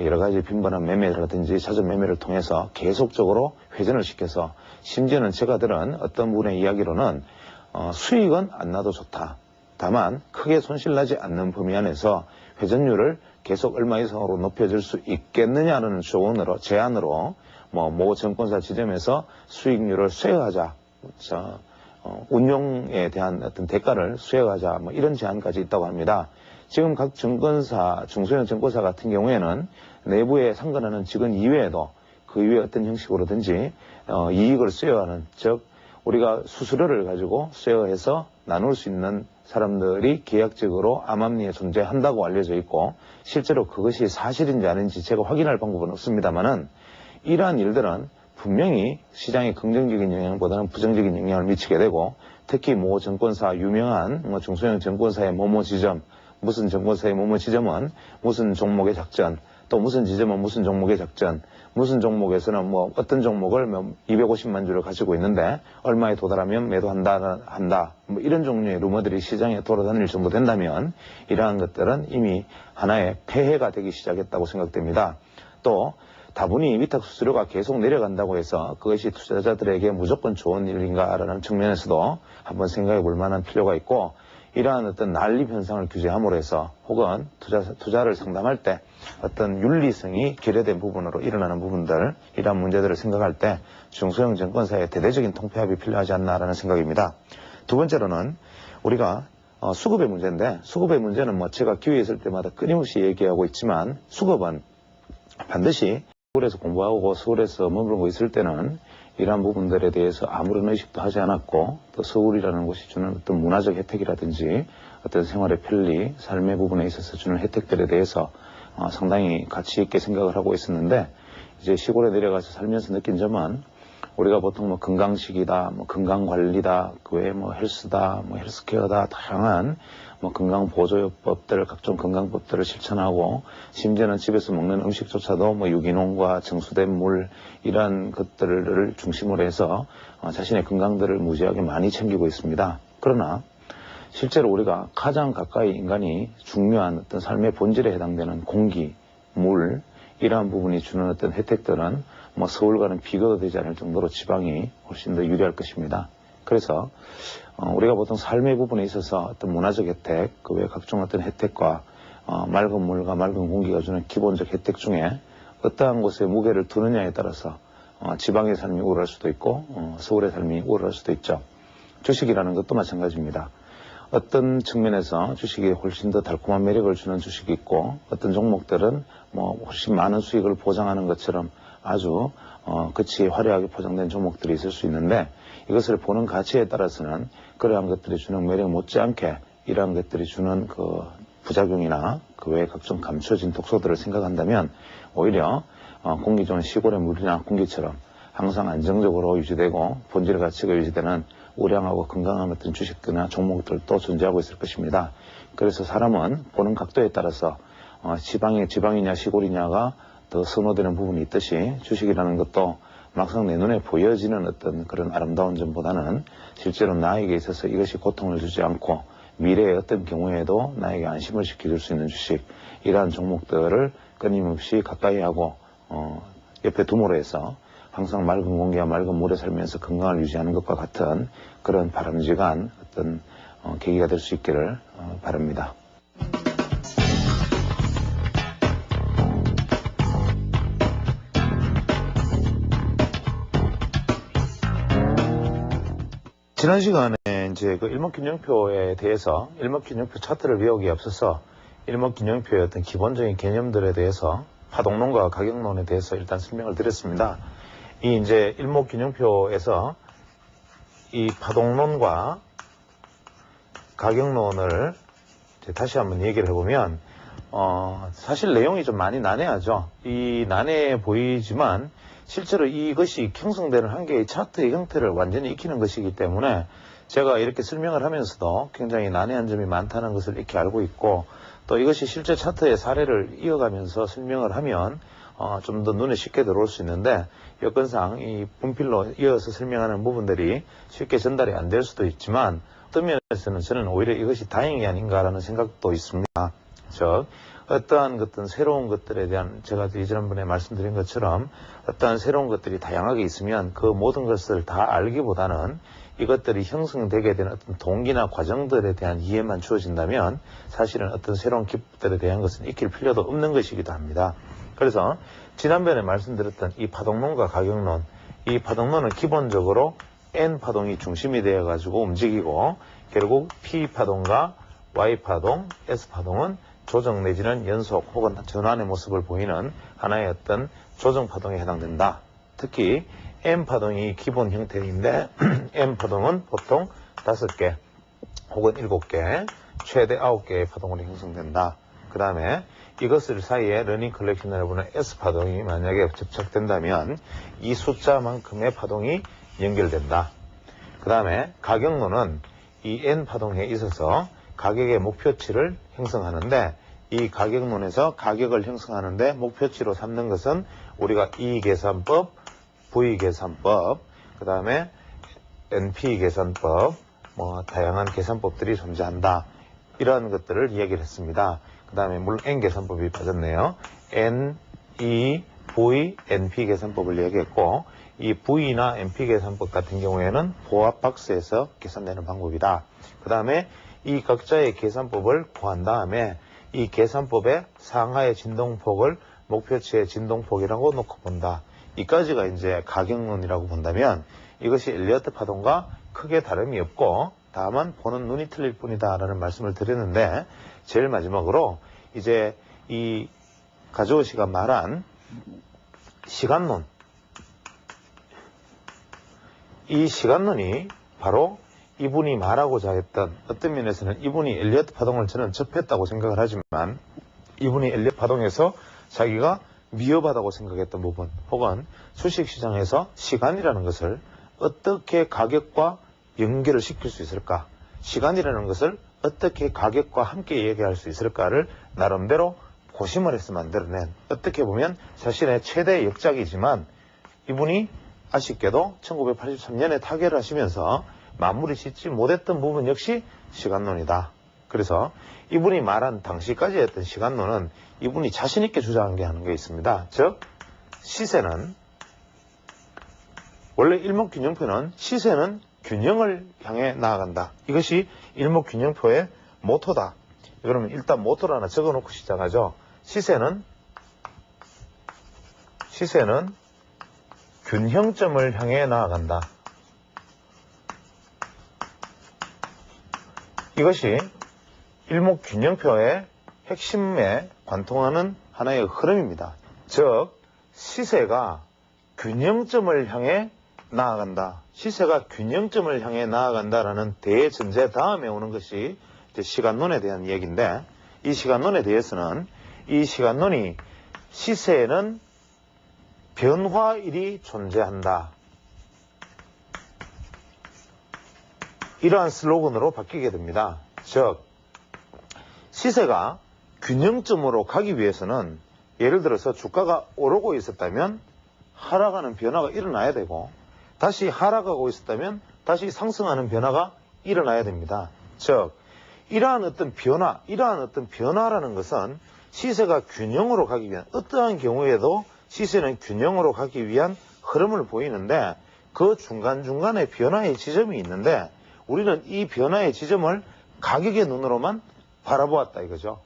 A: 여러 가지 빈번한 매매라든지 잦은 매매를 통해서 계속적으로 회전을 시켜서, 심지어는 제가 들은 어떤 분의 이야기로는 수익은 안 나도 좋다. 다만 크게 손실나지 않는 범위 안에서 회전율을 계속 얼마 이상으로 높여줄 수 있겠느냐는 조언으로, 제안으로 모 증권사 지점에서 수익률을 쇠어하자, 운용에 대한 어떤 대가를 쇠어하자, 이런 제안까지 있다고 합니다. 지금 각 증권사, 중소형 증권사 같은 경우에는 내부에 상관하는 직원 이외에도 그 이외 어떤 형식으로든지 이익을 쇠어하는, 즉 우리가 수수료를 가지고 쇠어해서 나눌 수 있는 사람들이 계약적으로 암암리에 존재한다고 알려져 있고, 실제로 그것이 사실인지 아닌지 제가 확인할 방법은 없습니다만은, 이러한 일들은 분명히 시장에 긍정적인 영향보다는 부정적인 영향을 미치게 되고, 특히 모 증권사, 유명한 중소형 증권사의 모모 지점, 무슨 증권사의 모모 지점은 무슨 종목의 작전, 또 무슨 지점은 무슨 종목의 작전, 무슨 종목에서는 어떤 종목을 250만 주를 가지고 있는데 얼마에 도달하면 매도한다, 이런 종류의 루머들이 시장에 돌아다닐 정도 된다면 이러한 것들은 이미 하나의 폐해가 되기 시작했다고 생각됩니다. 또 다분히 위탁 수수료가 계속 내려간다고 해서 그것이 투자자들에게 무조건 좋은 일인가라는 측면에서도 한번 생각해 볼 만한 필요가 있고, 이러한 어떤 난립 현상을 규제함으로 해서, 혹은 투자를 상담할 때 어떤 윤리성이 결여된 부분으로 일어나는 부분들, 이러한 문제들을 생각할 때 중소형 증권사의 대대적인 통폐합이 필요하지 않나라는 생각입니다. 두 번째로는 우리가 수급의 문제인데, 수급의 문제는 제가 기회 있을 때마다 끊임없이 얘기하고 있지만, 수급은 반드시 서울에서 공부하고 서울에서 머물고 있을 때는 이러한 부분들에 대해서 아무런 의식도 하지 않았고, 또 서울이라는 곳이 주는 어떤 문화적 혜택이라든지 어떤 생활의 편리, 삶의 부분에 있어서 주는 혜택들에 대해서 상당히 가치 있게 생각을 하고 있었는데, 이제 시골에 내려가서 살면서 느낀 점은 우리가 보통 뭐 건강식이다, 뭐 건강관리다, 그 외에 뭐 헬스다, 뭐 헬스케어다, 다양한 뭐 건강보조법들, 각종 건강법들을 실천하고, 심지어는 집에서 먹는 음식조차도 뭐 유기농과 정수된 물, 이러한 것들을 중심으로 해서 자신의 건강들을 무지하게 많이 챙기고 있습니다. 그러나 실제로 우리가 가장 가까이 인간이 중요한 어떤 삶의 본질에 해당되는 공기, 물, 이러한 부분이 주는 어떤 혜택들은 뭐 서울과는 비교도 되지 않을 정도로 지방이 훨씬 더 유리할 것입니다. 그래서 우리가 보통 삶의 부분에 있어서 어떤 문화적 혜택, 그 외 각종 어떤 혜택과 맑은 물과 맑은 공기가 주는 기본적 혜택 중에 어떠한 곳에 무게를 두느냐에 따라서 지방의 삶이 우월할 수도 있고 서울의 삶이 우월할 수도 있죠. 주식이라는 것도 마찬가지입니다. 어떤 측면에서 주식이 훨씬 더 달콤한 매력을 주는 주식이 있고, 어떤 종목들은 뭐 훨씬 많은 수익을 보장하는 것처럼 아주 그치 화려하게 포장된 종목들이 있을 수 있는데, 이것을 보는 가치에 따라서는 그러한 것들이 주는 매력 못지않게 이러한 것들이 주는 그 부작용이나 그 외에 각종 감춰진 독소들을 생각한다면 오히려 공기 좋은 시골의 물이나 공기처럼 항상 안정적으로 유지되고 본질 가치가 유지되는 우량하고 건강한 어떤 주식이나 종목들도 존재하고 있을 것입니다. 그래서 사람은 보는 각도에 따라서 지방이냐 시골이냐가 더 선호되는 부분이 있듯이, 주식이라는 것도 막상 내 눈에 보여지는 어떤 그런 아름다운 점보다는 실제로 나에게 있어서 이것이 고통을 주지 않고 미래의 어떤 경우에도 나에게 안심을 시켜줄 수 있는 주식, 이러한 종목들을 끊임없이 가까이 하고 옆에 두므로 해서 항상 맑은 공기와 맑은 물에 살면서 건강을 유지하는 것과 같은 그런 바람직한 어떤 계기가 될 수 있기를 바랍니다. 지난 시간에 이제 그 일목균형표에 대해서 일목균형표 차트를 배우기에 앞서서 일목균형표의 어떤 기본적인 개념들에 대해서 파동론과 가격론에 대해서 일단 설명을 드렸습니다. 이 이제 일목균형표에서 이 파동론과 가격론을 이제 다시 한번 얘기를 해보면 사실 내용이 좀 많이 난해하죠. 이 난해해 보이지만 실제로 이것이 형성되는 한 개의 차트의 형태를 완전히 익히는 것이기 때문에 제가 이렇게 설명을 하면서도 굉장히 난해한 점이 많다는 것을 이렇게 알고 있고, 또 이것이 실제 차트의 사례를 이어가면서 설명을 하면 좀 더 눈에 쉽게 들어올 수 있는데, 여건상 이 분필로 이어서 설명하는 부분들이 쉽게 전달이 안 될 수도 있지만, 어떤 면에서는 저는 오히려 이것이 다행이 아닌가라는 생각도 있습니다. 즉 어떠한 어떤 새로운 것들에 대한, 제가 지난번에 말씀드린 것처럼 어떠한 새로운 것들이 다양하게 있으면 그 모든 것을 다 알기보다는 이것들이 형성되게 되는 어떤 동기나 과정들에 대한 이해만 주어진다면 사실은 어떤 새로운 기법들에 대한 것은 익힐 필요도 없는 것이기도 합니다. 그래서 지난번에 말씀드렸던 이 파동론과 가격론, 이 파동론은 기본적으로 N파동이 중심이 되어 가지고 움직이고, 결국 P파동과 Y파동, S파동은 조정 내지는 연속 혹은 전환의 모습을 보이는 하나의 어떤 조정파동에 해당된다. 특히 M파동이 기본 형태인데 M파동은 보통 5개 혹은 7개, 최대 9개의 파동으로 형성된다. 그 다음에 이것을 사이에 러닝 컬렉션을 보는 S파동이 만약에 접촉된다면 이 숫자만큼의 파동이 연결된다. 그 다음에 가격론은 이 N파동에 있어서 가격의 목표치를 형성하는데, 이 가격론에서 가격을 형성하는데 목표치로 삼는 것은 우리가 이익계산법, 부의계산법, 그 다음에 NP계산법, 뭐 다양한 계산법들이 존재한다. 이러한 것들을 이야기를 했습니다. 그 다음에 물론 N계산법이 빠졌네요. N, E, V, NP 계산법을 이야기했고, 이 V나 NP 계산법 같은 경우에는 보합 박스에서 계산되는 방법이다. 그 다음에 이 각자의 계산법을 구한 다음에 이 계산법의 상하의 진동폭을 목표치의 진동폭이라고 놓고 본다. 이까지가 이제 가격론이라고 본다면 이것이 엘리어트 파동과 크게 다름이 없고 다만 보는 눈이 틀릴 뿐이다 라는 말씀을 드렸는데, 제일 마지막으로 이제 이 가즈오시가 말한 시간론. 이 시간론이 바로 이분이 말하고자 했던, 어떤 면에서는 이분이 엘리어트 파동을 저는 접했다고 생각을 하지만, 이분이 엘리어트 파동에서 자기가 위협하다고 생각했던 부분, 혹은 주식시장에서 시간이라는 것을 어떻게 가격과 연결을 시킬 수 있을까, 시간이라는 것을 어떻게 가격과 함께 얘기할 수 있을까를 나름대로 고심을 해서 만들어낸, 어떻게 보면 자신의 최대 역작이지만, 이분이 아쉽게도 1983년에 타결을 하시면서 마무리 짓지 못했던 부분 역시 시간론이다. 그래서 이분이 말한 당시까지 했던 시간론은 이분이 자신있게 주장한 게 하는 게 있습니다. 즉, 시세는, 원래 일목균형표는 시세는 균형을 향해 나아간다. 이것이 일목균형표의 모토다. 그러면 일단 모토를 하나 적어놓고 시작하죠. 시세는 균형점을 향해 나아간다. 이것이 일목균형표의 핵심에 관통하는 하나의 흐름입니다. 즉, 시세가 균형점을 향해 나아간다. 시세가 균형점을 향해 나아간다라는 대전제 다음에 오는 것이 이제 시간론에 대한 얘기인데, 이 시간론에 대해서는 이 시간론이 시세에는 변화일이 존재한다. 이러한 슬로건으로 바뀌게 됩니다. 즉, 시세가 균형점으로 가기 위해서는 예를 들어서 주가가 오르고 있었다면 하락하는 변화가 일어나야 되고, 다시 하락하고 있었다면 다시 상승하는 변화가 일어나야 됩니다. 즉, 이러한 어떤 변화라는 것은 시세가 균형으로 가기 위한, 어떠한 경우에도 시세는 균형으로 가기 위한 흐름을 보이는데, 그 중간중간에 변화의 지점이 있는데, 우리는 이 변화의 지점을 가격의 눈으로만 바라보았다 이거죠.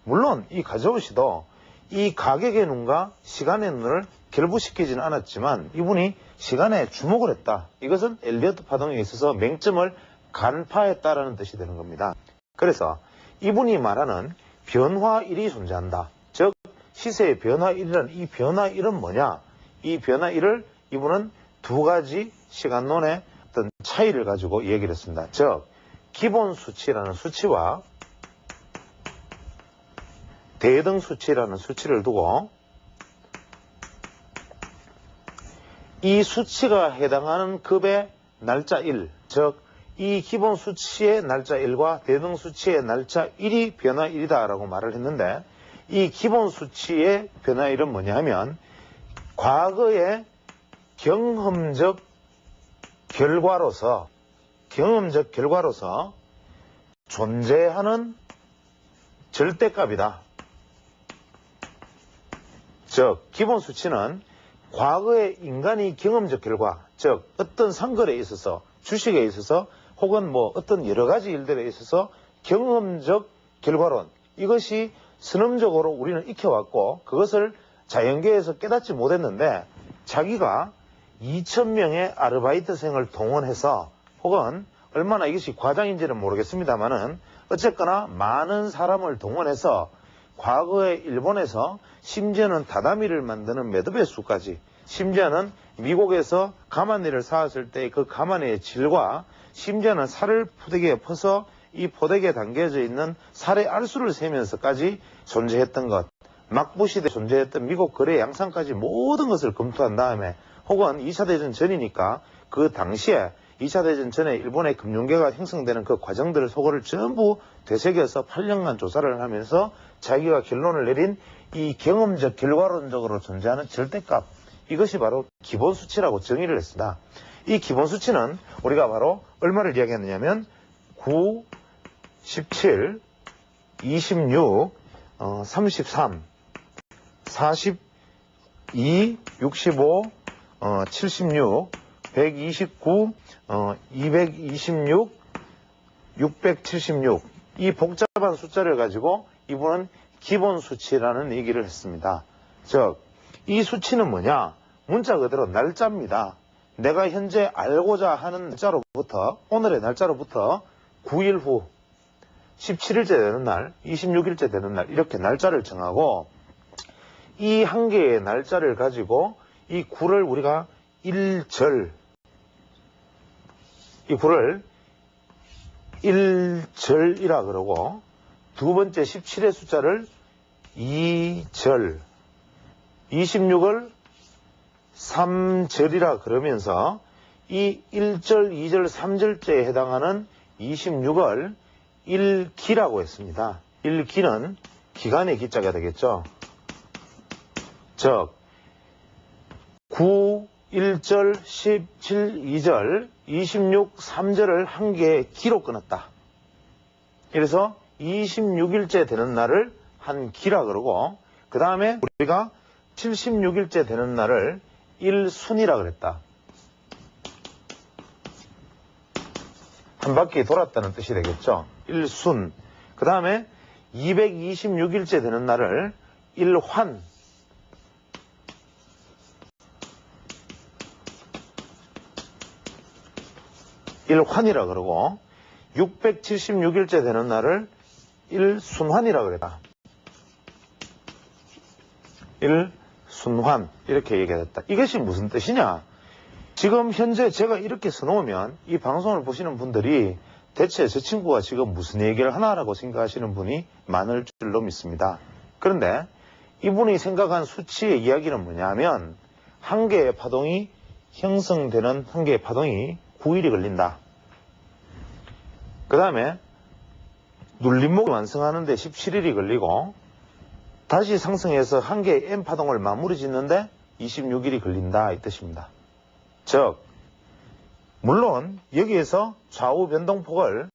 A: 물론 이 가져오시도 이 가격의 눈과 시간의 눈을 결부시키지는 않았지만, 이분이 시간에 주목을 했다. 이것은 엘리어트 파동에 있어서 맹점을 간파했다라는 뜻이 되는 겁니다. 그래서 이분이 말하는 변화일이 존재한다. 즉, 시세의 변화일이라는 이 변화일은 뭐냐? 이 변화일을 이분은 두 가지 시간론의 어떤 차이를 가지고 얘기를 했습니다. 즉, 기본 수치라는 수치와 대등 수치라는 수치를 두고, 이 수치가 해당하는 급의 날짜 1, 즉 이 기본 수치의 날짜 1과 대등 수치의 날짜 1이 변화일이다라고 말을 했는데, 이 기본 수치의 변화일은 뭐냐 하면 과거의 경험적 결과로서 존재하는 절대값이다. 즉, 기본 수치는 과거의 인간이 경험적 결과, 즉 어떤 상거래에 있어서, 주식에 있어서, 혹은 뭐 어떤 여러 가지 일들에 있어서 경험적 결과론, 이것이 선험적으로 우리는 익혀왔고, 그것을 자연계에서 깨닫지 못했는데, 자기가 2,000명의 아르바이트생을 동원해서, 혹은 얼마나 이것이 과장인지는 모르겠습니다만은 어쨌거나 많은 사람을 동원해서 과거에 일본에서 심지어는 다다미를 만드는 매듭배수까지, 심지어는 미국에서 가마니를 사왔을 때 그 가마니의 질과, 심지어는 살을 포대기에 퍼서 이 포대기에 담겨져 있는 살의 알수를 세면서까지 존재했던 것, 막부시대에 존재했던 미국 거래 양상까지 모든 것을 검토한 다음에, 혹은 2차 대전 전이니까 그 당시에 2차 대전 전에 일본의 금융계가 형성되는 그 과정들을 소거를 전부 되새겨서 8년간 조사를 하면서 자기가 결론을 내린 이 경험적 결과론적으로 존재하는 절대값, 이것이 바로 기본 수치라고 정의를 했습니다. 이 기본 수치는 우리가 바로 얼마를 이야기했느냐면 9, 17, 26, 33, 42, 65, 76, 129, 226, 676, 이 복잡한 숫자를 가지고 이분은 기본 수치라는 얘기를 했습니다. 즉, 이 수치는 뭐냐? 문자 그대로 날짜입니다. 내가 현재 알고자 하는 날짜로부터, 오늘의 날짜로부터 9일 후 17일째 되는 날, 26일째 되는 날, 이렇게 날짜를 정하고, 이 한 개의 날짜를 가지고 이 9를 우리가 1절, 이 9를 1절이라 그러고, 두 번째 17의 숫자를 2절, 26을 3절이라 그러면서 이 1절, 2절, 3절째에 해당하는 26을 1기라고 했습니다. 1기는 기간의 기자가 되겠죠. 즉 9, 1절, 17, 2절, 26, 3절을 한 개의 기로 끊었다. 그래서 26일째 되는 날을 한 기라 그러고, 그 다음에 우리가 76일째 되는 날을 1순이라 그랬다. 한 바퀴 돌았다는 뜻이 되겠죠. 1순. 그 다음에 226일째 되는 날을 1환. 1환이라 그러고, 676일째 되는 날을 1순환이라 그랬다. 1순환. 이렇게 얘기했다. 이것이 무슨 뜻이냐? 지금 현재 제가 이렇게 써놓으면 이 방송을 보시는 분들이 대체 저 친구가 지금 무슨 얘기를 하나라고 생각하시는 분이 많을 줄로 믿습니다. 그런데 이분이 생각한 수치의 이야기는 뭐냐면, 한 개의 파동이 형성되는 한 개의 파동이 9일이 걸린다. 그 다음에 눌림목을 완성하는데 17일이 걸리고, 다시 상승해서 한 개의 N파동을 마무리 짓는데 26일이 걸린다, 이 뜻입니다. 즉, 물론 여기에서 좌우 변동폭을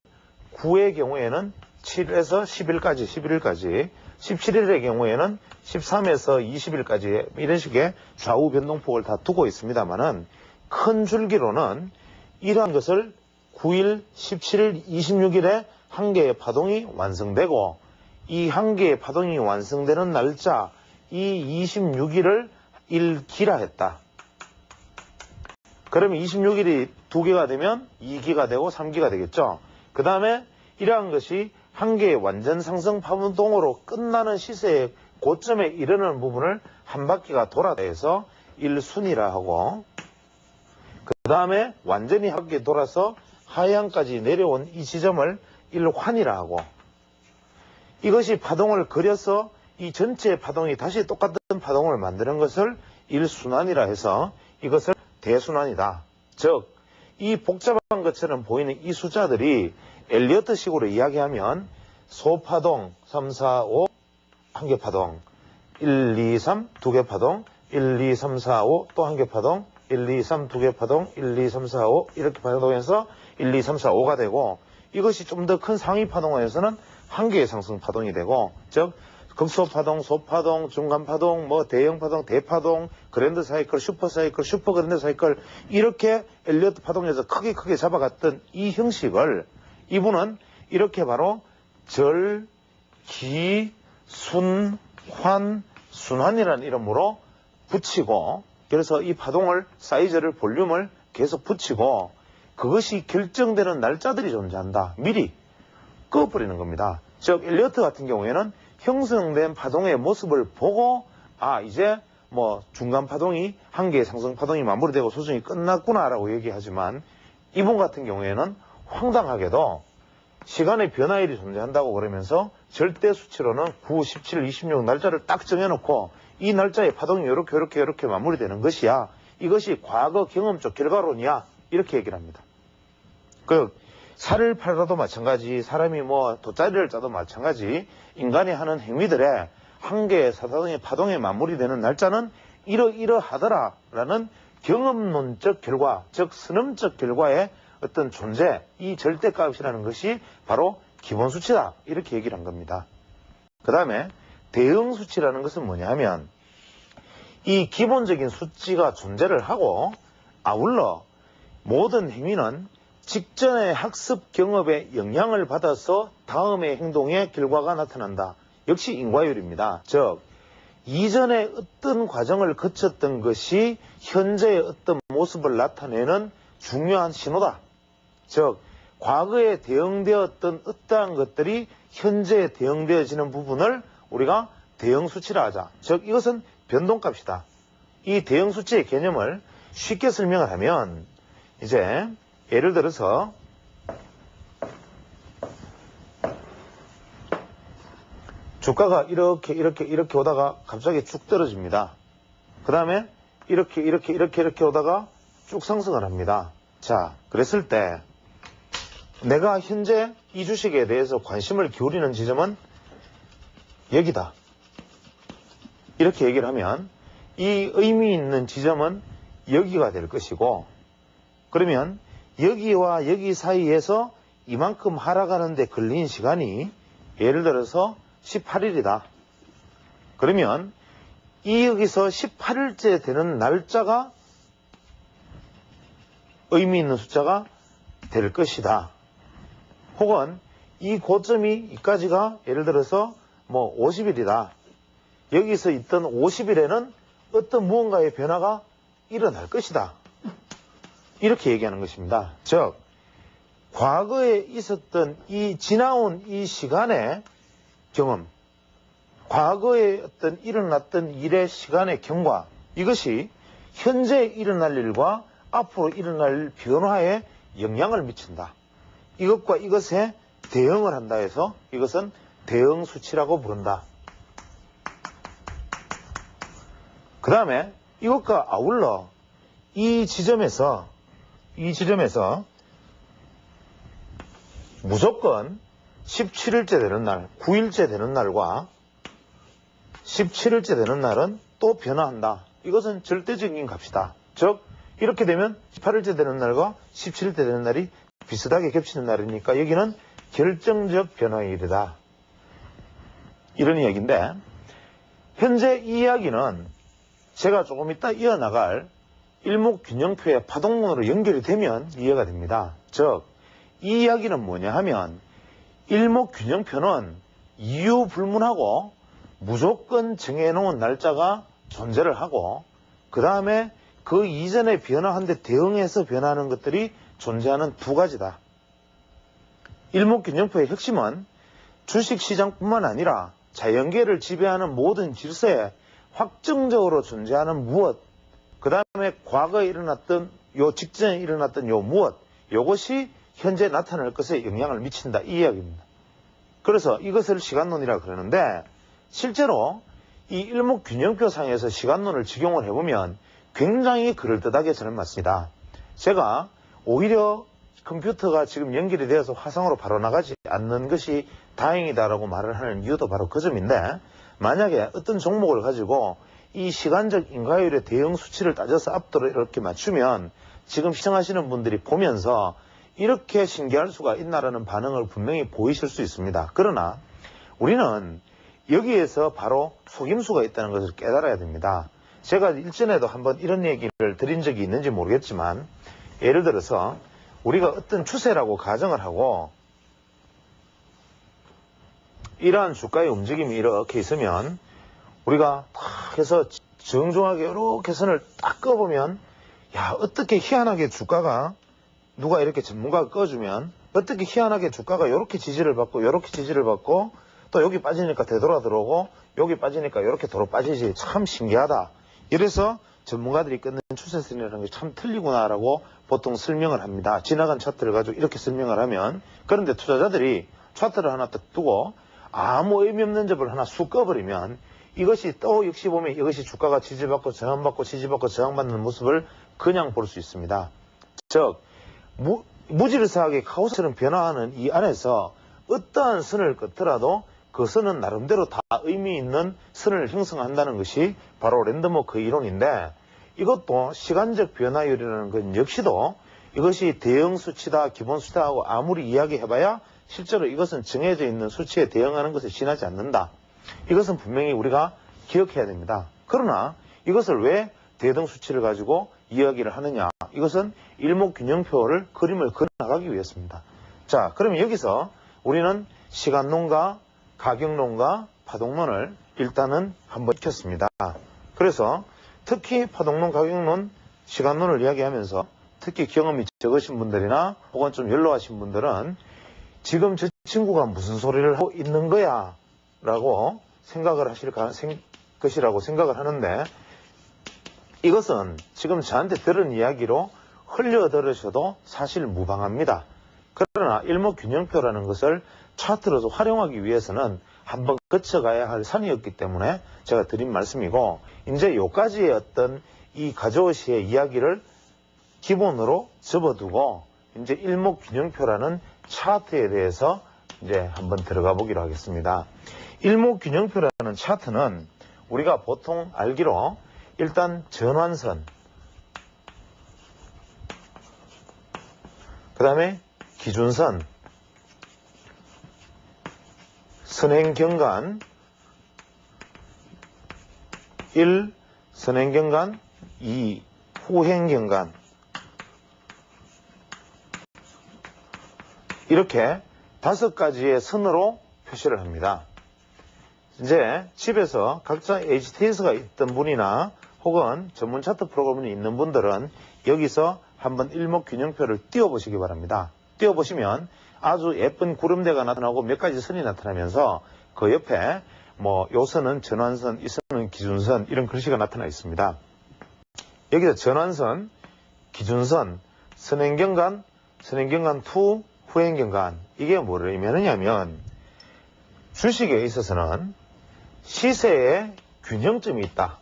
A: 9의 경우에는 7에서 10일까지, 11일까지, 17일의 경우에는 13에서 20일까지 이런 식의 좌우 변동폭을 다 두고 있습니다만은, 큰 줄기로는 이러한 것을 9일, 17일, 26일에 한 개의 파동이 완성되고, 이 한 개의 파동이 완성되는 날짜, 이 26일을 1기라 했다. 그러면 26일이 2개가 되면 2기가 되고 3기가 되겠죠. 그 다음에 이러한 것이 한 개의 완전 상승 파동으로 끝나는 시세의 고점에 이르는 부분을 한 바퀴가 돌아서 1순이라 하고, 그 다음에 완전히 한 바퀴 돌아서 하향까지 내려온 이 지점을 1환이라 하고, 이것이 파동을 그려서 이 전체의 파동이 다시 똑같은 파동을 만드는 것을 1순환이라 해서 이것을 대순환이다. 즉, 이 복잡한 것처럼 보이는 이 숫자들이 엘리어트식으로 이야기하면 소파동 3, 4, 5 한 개 파동, 1, 2, 3 두 개 파동, 1, 2, 3, 4, 5 또 한 개 파동, 1, 2, 3 두 개 파동, 1, 2, 3, 4, 5 이렇게 파동해서 1, 2, 3, 4, 5가 되고, 이것이 좀 더 큰 상위 파동에서는 한 개의 상승 파동이 되고, 즉 극소파동, 소파동, 중간파동, 대형파동, 대파동, 그랜드 사이클, 슈퍼 사이클, 슈퍼 그랜드 사이클, 이렇게 엘리어트 파동에서 크게 잡아갔던 이 형식을 이분은 이렇게 바로 절, 기, 순, 환, 순환이라는 이름으로 붙이고, 그래서 이 파동을, 사이즈를, 볼륨을 계속 붙이고, 그것이 결정되는 날짜들이 존재한다. 미리 꺼버리는 겁니다. 즉, 엘리어트 같은 경우에는 형성된 파동의 모습을 보고, 이제 중간 파동이 한 개의 상승 파동이 마무리되고 조정이 끝났구나라고 얘기하지만, 이분 같은 경우에는 황당하게도 시간의 변화일이 존재한다고 그러면서 절대 수치로는 9, 17, 26 날짜를 딱 정해놓고 이 날짜에 파동이 이렇게 마무리되는 것이야. 이것이 과거 경험적 결과론이야. 이렇게 얘기를 합니다. 살을 팔아도 마찬가지, 사람이 돗자리를 짜도 마찬가지, 인간이 하는 행위들에 한 개의 사사동의 파동에 마무리되는 날짜는 이러하더라라는 경험론적 결과, 즉 선험적 결과의 어떤 존재, 이 절대값이라는 것이 바로 기본수치다. 이렇게 얘기를 한 겁니다. 그 다음에 대응수치라는 것은 뭐냐 하면, 이 기본적인 수치가 존재를 하고, 아울러 모든 행위는 직전의 학습 경험에 영향을 받아서 다음의 행동의 결과가 나타난다. 역시 인과율입니다. 즉, 이전에 어떤 과정을 거쳤던 것이 현재의 어떤 모습을 나타내는 중요한 신호다. 즉, 과거에 대응되었던 어떠한 것들이 현재에 대응되어지는 부분을 우리가 대응수치라 하자. 즉, 이것은 변동값이다. 이 대응 수치의 개념을 쉽게 설명을 하면 이제 예를 들어서 주가가 이렇게 오다가 갑자기 쭉 떨어집니다. 그 다음에 이렇게 오다가 쭉 상승을 합니다. 자, 그랬을 때 내가 현재 이 주식에 대해서 관심을 기울이는 지점은 여기다. 이렇게 얘기를 하면 이 의미 있는 지점은 여기가 될 것이고, 그러면 여기와 여기 사이에서 이만큼 하락하는데 걸린 시간이 예를 들어서 18일이다. 그러면 이 여기서 18일째 되는 날짜가 의미 있는 숫자가 될 것이다. 혹은 이 고점이 이까지가 예를 들어서 뭐 50일이다. 여기서 있던 50일에는 어떤 무언가의 변화가 일어날 것이다. 이렇게 얘기하는 것입니다. 즉, 과거에 있었던 이 지나온 이 시간의 경험, 과거에 어떤 일어났던 일의 시간의 경과, 이것이 현재 일어날 일과 앞으로 일어날 변화에 영향을 미친다. 이것과 이것에 대응을 한다 해서 이것은 대응 수치라고 부른다. 그 다음에 이것과 아울러 이 지점에서 무조건 17일째 되는 날, 9일째 되는 날과 17일째 되는 날은 또 변화한다. 이것은 절대적인 값이다. 즉, 이렇게 되면 18일째 되는 날과 17일째 되는 날이 비슷하게 겹치는 날이니까 여기는 결정적 변화일이다. 이런 이야기인데, 현재 이 이야기는 제가 조금 이따 이어나갈 일목균형표의 파동론으로 연결이 되면 이해가 됩니다. 즉, 이 이야기는 뭐냐 하면 일목균형표는 이유 불문하고 무조건 정해놓은 날짜가 존재를 하고, 그 다음에 그 이전에 변화한데 대응해서 변화하는 것들이 존재하는 두 가지다. 일목균형표의 핵심은 주식시장뿐만 아니라 자연계를 지배하는 모든 질서에 확정적으로 존재하는 무엇, 그 다음에 과거에 일어났던 직전에 일어났던 무엇, 이것이 현재 나타날 것에 영향을 미친다. 이 이야기입니다. 그래서 이것을 시간론이라고 그러는데, 실제로 이 일목균형표 상에서 시간론을 적용을 해보면 굉장히 그럴듯하게 저는 맞습니다. 제가 오히려 컴퓨터가 지금 연결이 되어서 화상으로 바로 나가지 않는 것이 다행이다라고 말을 하는 이유도 바로 그 점인데, 만약에 어떤 종목을 가지고 이 시간적 인과율의 대응 수치를 따져서 앞도로 이렇게 맞추면 지금 시청하시는 분들이 보면서 이렇게 신기할 수가 있나라는 반응을 분명히 보이실 수 있습니다. 그러나 우리는 여기에서 바로 속임수가 있다는 것을 깨달아야 됩니다. 제가 일전에도 한번 이런 얘기를 드린 적이 있는지 모르겠지만, 예를 들어서 우리가 어떤 추세라고 가정을 하고 이러한 주가의 움직임이 이렇게 있으면 우리가 딱 해서 정중하게 이렇게 선을 딱 꺼보면, 야, 어떻게 희한하게 주가가 누가 이렇게 전문가가 꺼주면 어떻게 희한하게 주가가 이렇게 지지를 받고 이렇게 지지를 받고 또 여기 빠지니까 되돌아 들어오고 여기 빠지니까 이렇게 도로 빠지지, 참 신기하다. 이래서 전문가들이 끊는 추세선이라는 게 참 틀리구나라고 보통 설명을 합니다. 지나간 차트를 가지고 이렇게 설명을 하면. 그런데 투자자들이 차트를 하나 딱 두고 아무 의미 없는 점을 하나 쑥 꺼버리면 이것이 또 역시 보면 이것이 주가가 지지받고 저항받고 지지받고 저항받는 모습을 그냥 볼 수 있습니다. 즉, 무질서하게 카오스처럼 변화하는 이 안에서 어떠한 선을 긋더라도 그 선은 나름대로 다 의미 있는 선을 형성한다는 것이 바로 랜덤워크 이론인데, 이것도 시간적 변화율이라는 건 역시도 이것이 대응 수치다, 기본 수치다하고 아무리 이야기해봐야 실제로 이것은 정해져 있는 수치에 대응하는 것에 지나지 않는다. 이것은 분명히 우리가 기억해야 됩니다. 그러나 이것을 왜 대등 수치를 가지고 이야기를 하느냐? 이것은 일목균형표를 그림을 그려나가기 위해서입니다. 자, 그러면 여기서 우리는 시간론과 가격론과 파동론을 일단은 한번 익혔습니다. 그래서 특히 파동론, 가격론, 시간론을 이야기하면서 특히 경험이 적으신 분들이나 혹은 좀 연로하신 분들은 지금 저 친구가 무슨 소리를 하고 있는 거야 라고 생각을 하실 것이라고 생각을 하는데, 이것은 지금 저한테 들은 이야기로 흘려 들으셔도 사실 무방합니다. 그러나 일목균형표라는 것을 차트로서 활용하기 위해서는 한번 거쳐가야 할 산이었기 때문에 제가 드린 말씀이고, 이제 요까지의 어떤 이 가조시의 이야기를 기본으로 접어두고 이제 일목균형표라는 차트에 대해서 이제 한번 들어가 보기로 하겠습니다. 일목균형표라는 차트는 우리가 보통 알기로 일단 전환선, 그 다음에 기준선, 선행경관 1, 선행경관 2, 후행경관, 이렇게 5가지의 선으로 표시를 합니다. 이제 집에서 각자 HTS가 있던 분이나 혹은 전문 차트 프로그램이 있는 분들은 여기서 한번 일목균형표를 띄워보시기 바랍니다. 띄워보시면 아주 예쁜 구름대가 나타나고 몇 가지 선이 나타나면서 그 옆에 요 선은 전환선, 이 선은 기준선, 이런 글씨가 나타나 있습니다. 여기서 전환선, 기준선, 선행경관, 선행경관 2, 후행경관, 이게 뭐를 의미하느냐면 주식에 있어서는 시세에 균형점이 있다.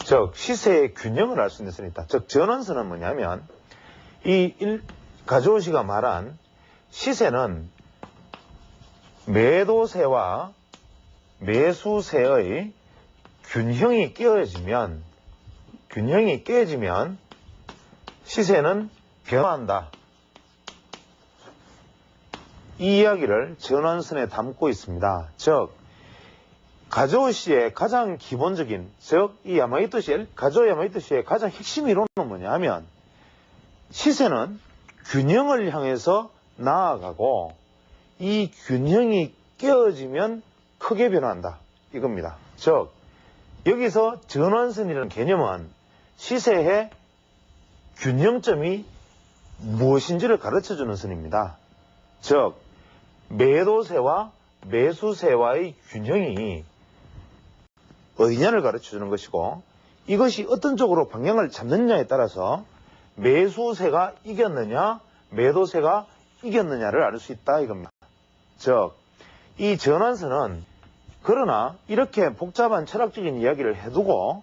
A: 즉 시세의 균형을 알 수 있는 선이 있다. 즉 전환선은 뭐냐면 가조시가 말한 시세는 매도세와 매수세의 균형이 깨어지면 시세는 변화한다. 이 이야기를 전환선에 담고 있습니다. 즉 가조시의 가장 기본적인, 즉 이 가조 야마이토시의 가장 핵심 이론은 뭐냐 하면 시세는 균형을 향해서 나아가고 이 균형이 깨어지면 크게 변화한다, 이겁니다. 즉 여기서 전환선이라는 개념은 시세의 균형점이 무엇인지를 가르쳐주는 선입니다. 즉 매도세와 매수세와의 균형이 어디냐를 가르쳐주는 것이고, 이것이 어떤 쪽으로 방향을 잡느냐에 따라서 매수세가 이겼느냐 매도세가 이겼느냐를 알 수 있다, 이겁니다. 즉 이 전환선은, 그러나 이렇게 복잡한 철학적인 이야기를 해두고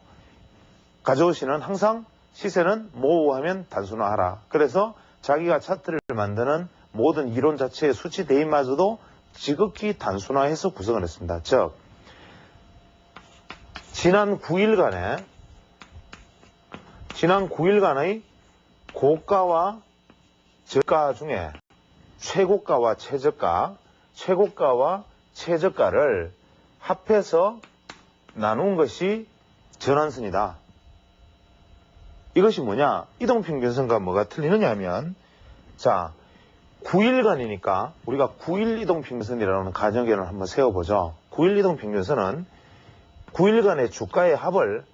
A: 가조시는 항상 시세는 모호하면 단순화하라. 그래서 자기가 차트를 만드는 모든 이론 자체의 수치 대입마저도 지극히 단순화해서 구성을 했습니다. 즉 지난 9일간의 고가와 저가 중에 최고가와 최저가, 최고가와 최저가를 합해서 나눈 것이 전환선이다. 이것이 뭐냐? 이동평균선과 뭐가 틀리느냐 하면, 자 9일간이니까 우리가 9일 이동평균선이라는 가정견을 한번 세워보죠. 9일 이동평균선은 9일간의 주가의 합을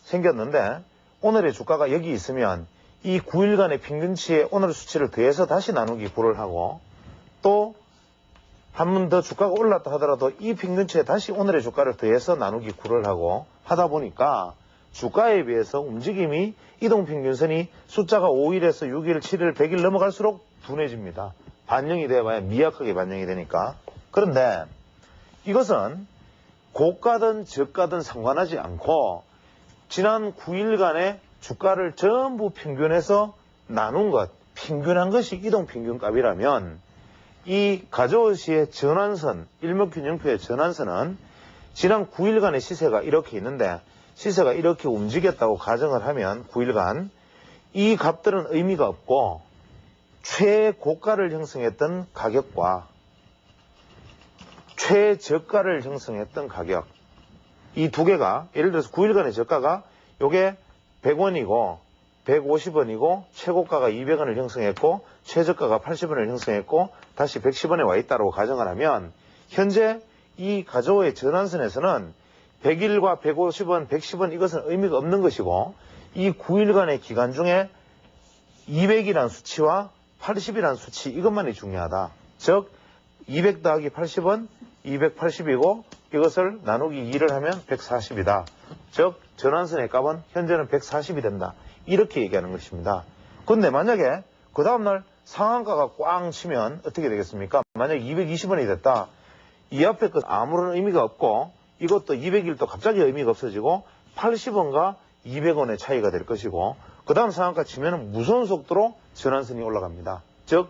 A: 생겼는데, 오늘의 주가가 여기 있으면 이 9일간의 평균치에 오늘의 수치를 더해서 다시 나누기 9를 하고, 또 한 번 더 주가가 올랐다 하더라도 이 평균치에 다시 오늘의 주가를 더해서 나누기 9를 하고 하다 보니까 주가에 비해서 움직임이, 이동평균선이 숫자가 5일에서 6일, 7일, 100일 넘어갈수록 둔해집니다. 반영이 돼봐야 미약하게 반영이 되니까. 그런데 이것은 고가든 저가든 상관하지 않고 지난 9일간의 주가를 전부 평균해서 나눈 것, 평균한 것이 이동평균값이라면, 이 가조시의 전환선, 일목균형표의 전환선은 지난 9일간의 시세가 이렇게 있는데, 시세가 이렇게 움직였다고 가정을 하면 9일간 이 값들은 의미가 없고 최고가를 형성했던 가격과 최저가를 형성했던 가격, 이 두 개가, 예를 들어서 9일간의 저가가 요게 100원이고 150원이고 최고가가 200원을 형성했고 최저가가 80원을 형성했고 다시 110원에 와 있다고 가정을 하면, 현재 이 가조의 전환선에서는 100일과 150원, 110원 이것은 의미가 없는 것이고, 이 9일간의 기간 중에 200이란 수치와 80이란 수치, 이것만이 중요하다. 즉 200 더하기 80원, 280이고 이것을 나누기 2를 하면 140이다. 즉 전환선의 값은 현재는 140이 된다. 이렇게 얘기하는 것입니다. 근데 만약에 그 다음날 상한가가 꽝 치면 어떻게 되겠습니까? 만약에 220원이 됐다. 이 앞에 것 아무런 의미가 없고 이것도 200일도 갑자기 의미가 없어지고 80원과 200원의 차이가 될 것이고 그 다음 상한가 치면 무서운 속도로 전환선이 올라갑니다. 즉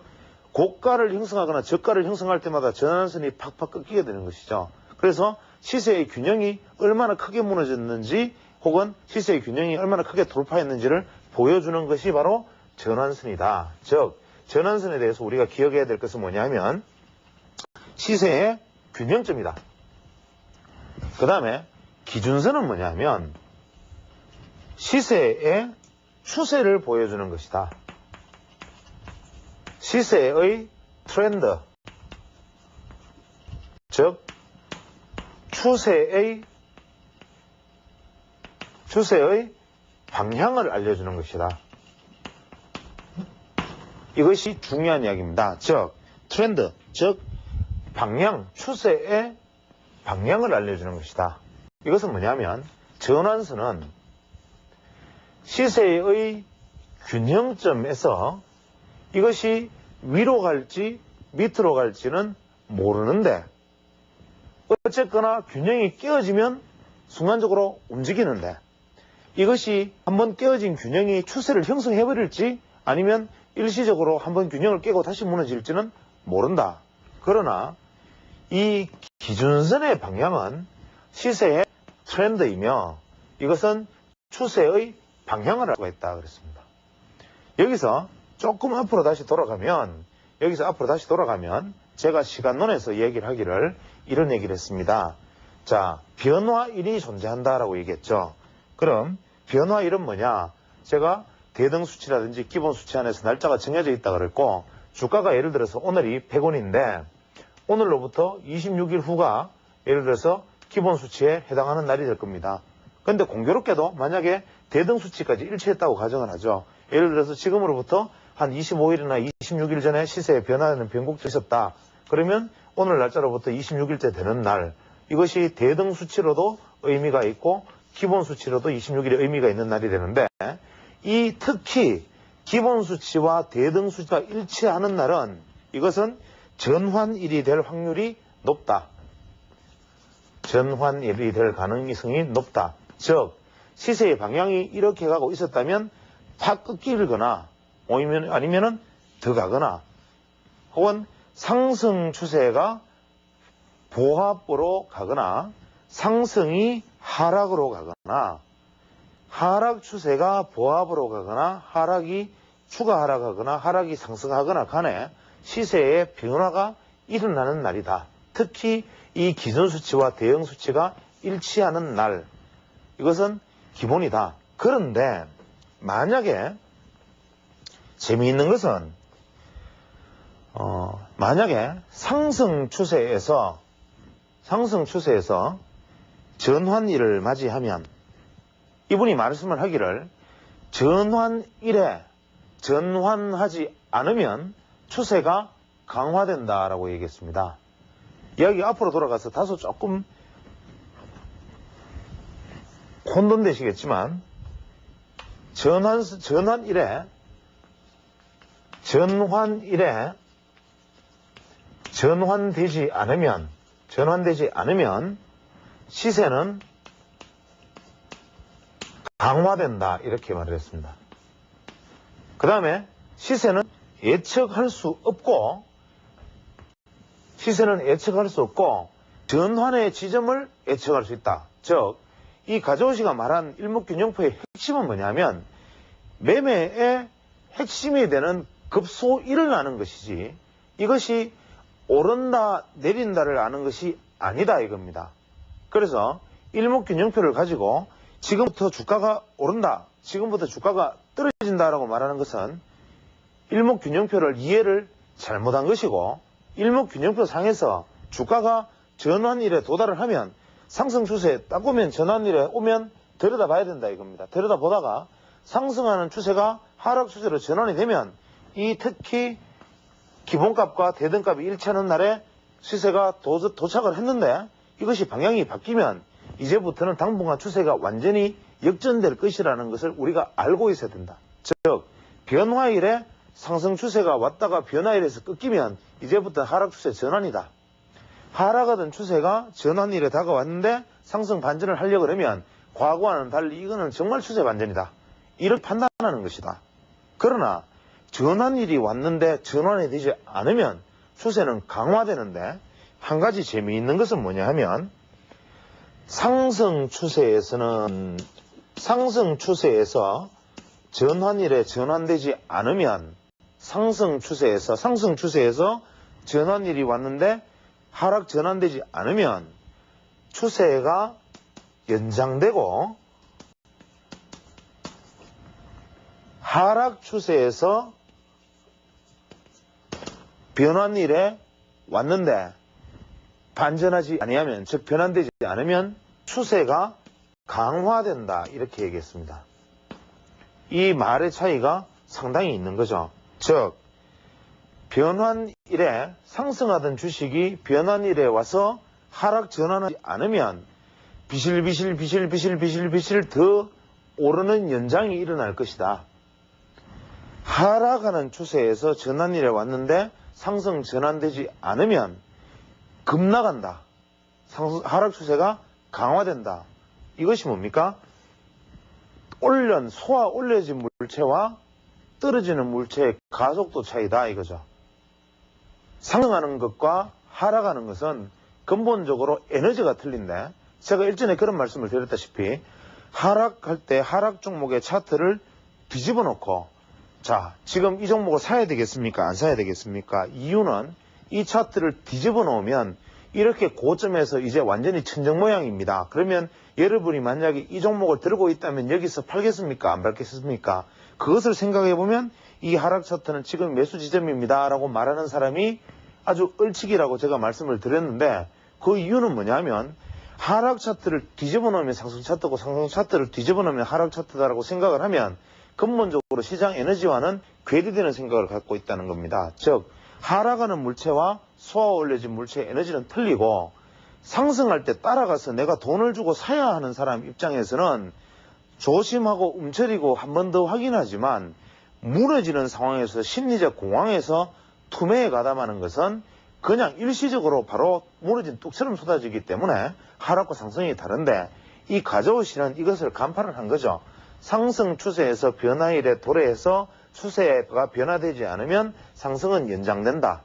A: 고가를 형성하거나 저가를 형성할 때마다 전환선이 팍팍 꺾이게 되는 것이죠. 그래서 시세의 균형이 얼마나 크게 무너졌는지 혹은 시세의 균형이 얼마나 크게 돌파했는지를 보여주는 것이 바로 전환선이다. 즉 전환선에 대해서 우리가 기억해야 될 것은 뭐냐면 시세의 균형점이다. 그 다음에 기준선은 뭐냐면 시세의 추세를 보여주는 것이다. 시세의 트렌드, 즉 추세의 방향을 알려주는 것이다. 이것이 중요한 이야기입니다. 즉 트렌드, 즉 방향, 추세의 방향을 알려주는 것이다. 이것은 뭐냐면 전환선은 시세의 균형점에서 이것이 위로 갈지 밑으로 갈지는 모르는데 어쨌거나 균형이 깨어지면 순간적으로 움직이는데 이것이 한번 깨어진 균형이 추세를 형성해버릴지 아니면 일시적으로 한번 균형을 깨고 다시 무너질지는 모른다. 그러나 이 기준선의 방향은 시세의 트렌드이며 이것은 추세의 방향을 알고 있다 그랬습니다. 여기서 조금 앞으로 다시 돌아가면 제가 시간론에서 얘기를 하기를 이런 얘기를 했습니다. 자, 변화일이 존재한다라고 얘기했죠. 그럼 변화일은 뭐냐? 제가 대등수치라든지 기본수치 안에서 날짜가 정해져 있다 그랬고 주가가 예를 들어서 오늘이 100원인데 오늘로부터 26일 후가 예를 들어서 기본수치에 해당하는 날이 될 겁니다. 그런데 공교롭게도 만약에 대등수치까지 일치했다고 가정을 하죠. 예를 들어서 지금으로부터 한 25일이나 26일 전에 시세에 변화하는 변곡점이 있었다. 그러면 오늘 날짜로부터 26일째 되는 날 이것이 대등수치로도 의미가 있고 기본수치로도 26일의 의미가 있는 날이 되는데 이 특히 기본수치와 대등수치가 일치하는 날은 이것은 전환일이 될 확률이 높다. 전환일이 될 가능성이 높다. 즉 시세의 방향이 이렇게 가고 있었다면 팍 꺾이거나 아니면은 더 가거나 혹은 상승 추세가 보합으로 가거나 상승이 하락으로 가거나 하락 추세가 보합으로 가거나 하락이 추가 하락하거나 하락이 상승하거나 간에 시세의 변화가 일어나는 날이다. 특히 이 기준수치와 대응수치가 일치하는 날 이것은 기본이다. 그런데 만약에 재미있는 것은 만약에 상승 추세에서 전환일을 맞이하면 이분이 말씀을 하기를 전환일에 전환하지 않으면 추세가 강화된다라고 얘기했습니다. 이야기 앞으로 돌아가서 다소 조금 혼돈되시겠지만 전환일에 전환되지 않으면 시세는 강화된다 이렇게 말을 했습니다. 그 다음에 시세는 예측할 수 없고 전환의 지점을 예측할 수 있다. 즉 이 가저우 씨가 말한 일목균형표의 핵심은 뭐냐면 매매의 핵심이 되는 급소일을 아는 것이지 이것이 오른다 내린다를 아는 것이 아니다 이겁니다. 그래서 일목균형표를 가지고 지금부터 주가가 오른다, 지금부터 주가가 떨어진다라고 말하는 것은 일목균형표를 이해를 잘못한 것이고 일목균형표 상에서 주가가 전환일에 도달을 하면 상승 추세에 딱 오면 전환일에 오면 들여다봐야 된다 이겁니다. 들여다보다가 상승하는 추세가 하락 추세로 전환이 되면 이 특히 기본값과 대등값이 일치하는 날에 시세가 도착을 했는데 이것이 방향이 바뀌면 이제부터는 당분간 추세가 완전히 역전될 것이라는 것을 우리가 알고 있어야 된다. 즉 변화일에 상승 추세가 왔다가 변화일에서 꺾이면 이제부터 하락 추세 전환이다. 하락하던 추세가 전환일에 다가왔는데 상승 반전을 하려고 그러면 과거와는 달리 이거는 정말 추세 반전이다. 이렇게 판단하는 것이다. 그러나 전환일이 왔는데 전환이 되지 않으면 추세는 강화되는데 한 가지 재미있는 것은 뭐냐 하면 상승 추세에서 전환일에 전환되지 않으면 상승 추세에서 전환일이 왔는데 하락 전환되지 않으면 추세가 연장되고 하락 추세에서 변환일에 왔는데 반전하지 아니하면, 즉 변환되지 않으면 추세가 강화된다, 이렇게 얘기했습니다. 이 말의 차이가 상당히 있는 거죠. 즉 변환일에 상승하던 주식이 변환일에 와서 하락 전환하지 않으면 비실비실 더 오르는 연장이 일어날 것이다. 하락하는 추세에서 전환일에 왔는데 상승 전환되지 않으면 급나간다. 하락 추세가 강화된다. 이것이 뭡니까? 올려진 물체와 떨어지는 물체의 가속도 차이다, 이거죠. 상승하는 것과 하락하는 것은 근본적으로 에너지가 틀린데, 제가 일전에 그런 말씀을 드렸다시피 하락할 때 하락 종목의 차트를 뒤집어 놓고, 자, 지금 이 종목을 사야 되겠습니까? 안 사야 되겠습니까? 이유는 이 차트를 뒤집어 놓으면 이렇게 고점에서 이제 완전히 천정 모양입니다. 그러면 여러분이 만약에 이 종목을 들고 있다면 여기서 팔겠습니까? 안 팔겠습니까? 그것을 생각해 보면 이 하락 차트는 지금 매수 지점입니다 라고 말하는 사람이 아주 얼치기라고 제가 말씀을 드렸는데, 그 이유는 뭐냐면 하락 차트를 뒤집어 놓으면 상승 차트고 상승 차트를 뒤집어 놓으면 하락 차트다라고 생각을 하면 근본적으로 시장 에너지와는 괴리되는 생각을 갖고 있다는 겁니다. 즉 하락하는 물체와 쏘아 올려진 물체의 에너지는 틀리고, 상승할 때 따라가서 내가 돈을 주고 사야 하는 사람 입장에서는 조심하고 움츠리고 한 번 더 확인하지만, 무너지는 상황에서 심리적 공황에서 투매에 가담하는 것은 그냥 일시적으로 바로 무너진 뚝처럼 쏟아지기 때문에 하락과 상승이 다른데, 이 가져오시는 이것을 간파를 한 거죠. 상승 추세에서 변화일에 도래해서 추세가 변화되지 않으면 상승은 연장된다.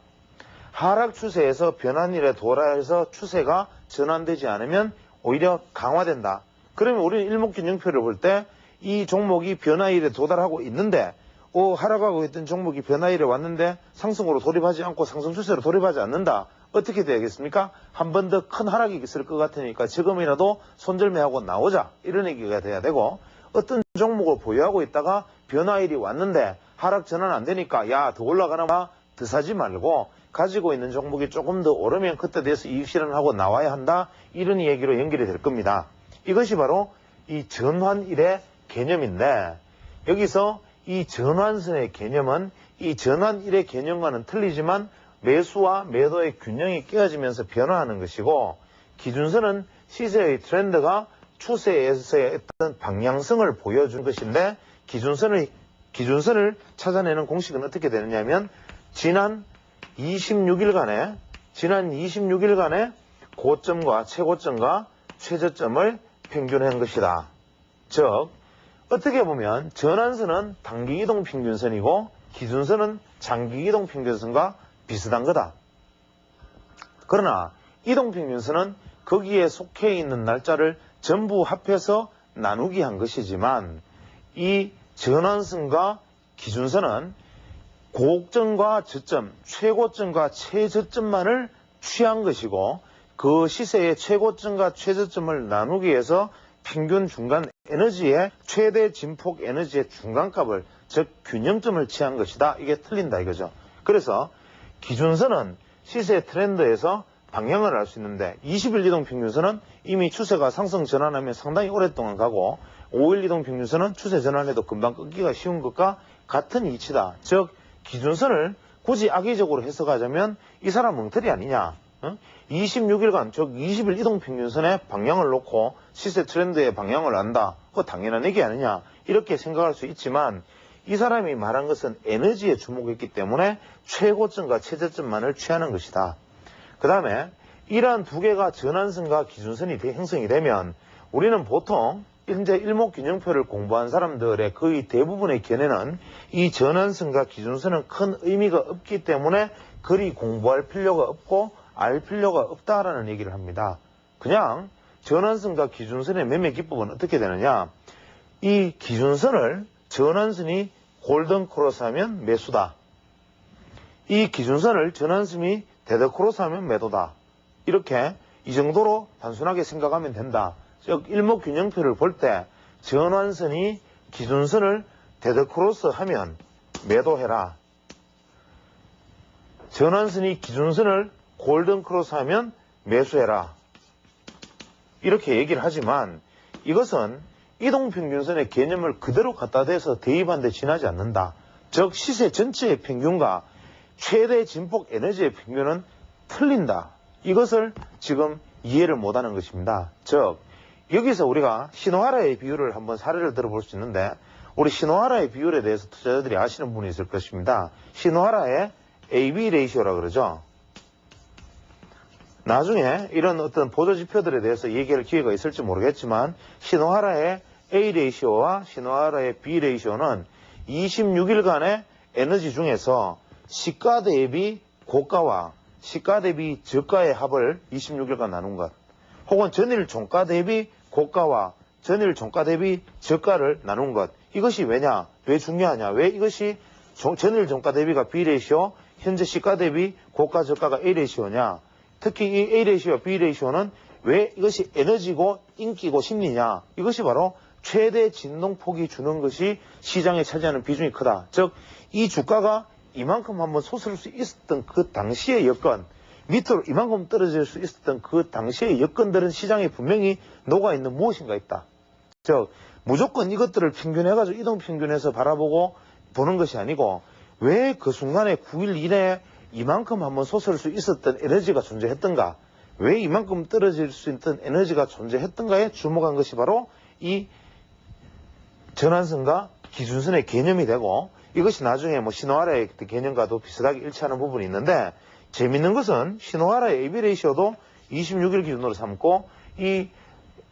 A: 하락 추세에서 변환일에 도래해서 추세가 전환되지 않으면 오히려 강화된다. 그러면 우리는 일목균형표를 볼 때 이 종목이 변화일에 도달하고 있는데, 하락하고 있던 종목이 변화일에 왔는데 상승으로 돌입하지 않고 상승 추세로 돌입하지 않는다. 어떻게 되겠습니까? 한 번 더 큰 하락이 있을 것 같으니까 지금이라도 손절매하고 나오자, 이런 얘기가 돼야 되고, 어떤 종목을 보유하고 있다가 변화일이 왔는데 하락 전환 안 되니까 야, 더 올라가나 봐, 더 사지 말고 가지고 있는 종목이 조금 더 오르면 그때 돼서 이익 실현하고 나와야 한다, 이런 얘기로 연결이 될 겁니다. 이것이 바로 이 전환일의 개념인데, 여기서 이 전환선의 개념은 이 전환일의 개념과는 틀리지만 매수와 매도의 균형이 깨어지면서 변화하는 것이고, 기준선은 시세의 트렌드가 추세에서의 어떤 방향성을 보여준 것인데, 기준선을 찾아내는 공식은 어떻게 되느냐면 지난 26일간의 고점과 최고점과 최저점을 평균한 것이다. 즉 어떻게 보면 전환선은 단기이동 평균선이고 기준선은 장기이동 평균선과 비슷한 거다. 그러나 이동평균선은 거기에 속해 있는 날짜를 전부 합해서 나누기 한 것이지만, 이 전환선과 기준선은 고점과 저점, 최고점과 최저점만을 취한 것이고, 그 시세의 최고점과 최저점을 나누기 위해서 평균 중간 에너지의 최대 진폭 에너지의 중간값을, 즉 균형점을 취한 것이다. 이게 틀린다 이거죠. 그래서 기준선은 시세 트렌드에서 방향을 알 수 있는데, 20일 이동 평균선은 이미 추세가 상승 전환하면 상당히 오랫동안 가고, 5일 이동 평균선은 추세 전환해도 금방 끊기가 쉬운 것과 같은 이치다. 즉 기준선을 굳이 악의적으로 해석하자면 이 사람 엉터리 아니냐, 26일간 즉 20일 이동평균선의 방향을 놓고 시세 트렌드의 방향을 안다. 그거 당연한 얘기 아니냐 이렇게 생각할 수 있지만 이 사람이 말한 것은 에너지에 주목했기 때문에 최고점과 최저점만을 취하는 것이다. 그 다음에 이러한 두 개가 전환선과 기준선이 형성이 되면 우리는 보통 현재 일목균형표를 공부한 사람들의 거의 대부분의 견해는 이 전환선과 기준선은 큰 의미가 없기 때문에 그리 공부할 필요가 없고 알 필요가 없다라는 얘기를 합니다. 그냥 전환선과 기준선의 매매 기법은 어떻게 되느냐. 이 기준선을 전환선이 골든 크로스 하면 매수다. 이 기준선을 전환선이 데드 크로스 하면 매도다. 이렇게 이 정도로 단순하게 생각하면 된다. 즉 일목균형표를 볼 때 전환선이 기준선을 데드 크로스 하면 매도해라. 전환선이 기준선을 골든 크로스 하면 매수해라. 이렇게 얘기를 하지만 이것은 이동평균선의 개념을 그대로 갖다 대서 대입한데 지나지 않는다. 즉 시세 전체의 평균과 최대 진폭 에너지의 평균은 틀린다. 이것을 지금 이해를 못하는 것입니다. 즉 여기서 우리가 시노하라의 비율을 한번 사례를 들어볼 수 있는데 우리 시노하라의 비율에 대해서 투자자들이 아시는 분이 있을 것입니다. 시노하라의 AB 레이시오라 그러죠. 나중에 이런 어떤 보조지표들에 대해서 얘기할 기회가 있을지 모르겠지만 시노하라의 A 레이시오와 시노하라의 B 레이시오는 26일간의 에너지 중에서 시가 대비 고가와 시가 대비 저가의 합을 26일간 나눈 것, 혹은 전일 종가 대비 고가와 전일 종가 대비 저가를 나눈 것. 이것이 왜냐? 왜 중요하냐? 왜 이것이 전일 종가 대비가 B 레이시오, 현재 시가 대비 고가 저가가 A 레이시오냐? 특히 이 A 레이시오, B 레이시오는 왜 이것이 에너지고 인기고 심리냐? 이것이 바로 최대 진동폭이 주는 것이 시장에 차지하는 비중이 크다. 즉, 이 주가가 이만큼 한번 솟을 수 있었던 그 당시의 여건, 밑으로 이만큼 떨어질 수 있었던 그 당시의 여건들은 시장에 분명히 녹아있는 무엇인가 있다. 즉, 무조건 이것들을 평균해가지고 이동평균에서 바라보고 보는 것이 아니고 왜 그 순간에 9일 이내에 이만큼 한번 솟을 수 있었던 에너지가 존재했던가, 왜 이만큼 떨어질 수 있던 에너지가 존재했던가에 주목한 것이 바로 이 전환선과 기준선의 개념이 되고, 이것이 나중에 뭐 시노하라의 개념과도 비슷하게 일치하는 부분이 있는데, 재밌는 것은 시노하라의 AB 레이시오도 26일 기준으로 삼고 이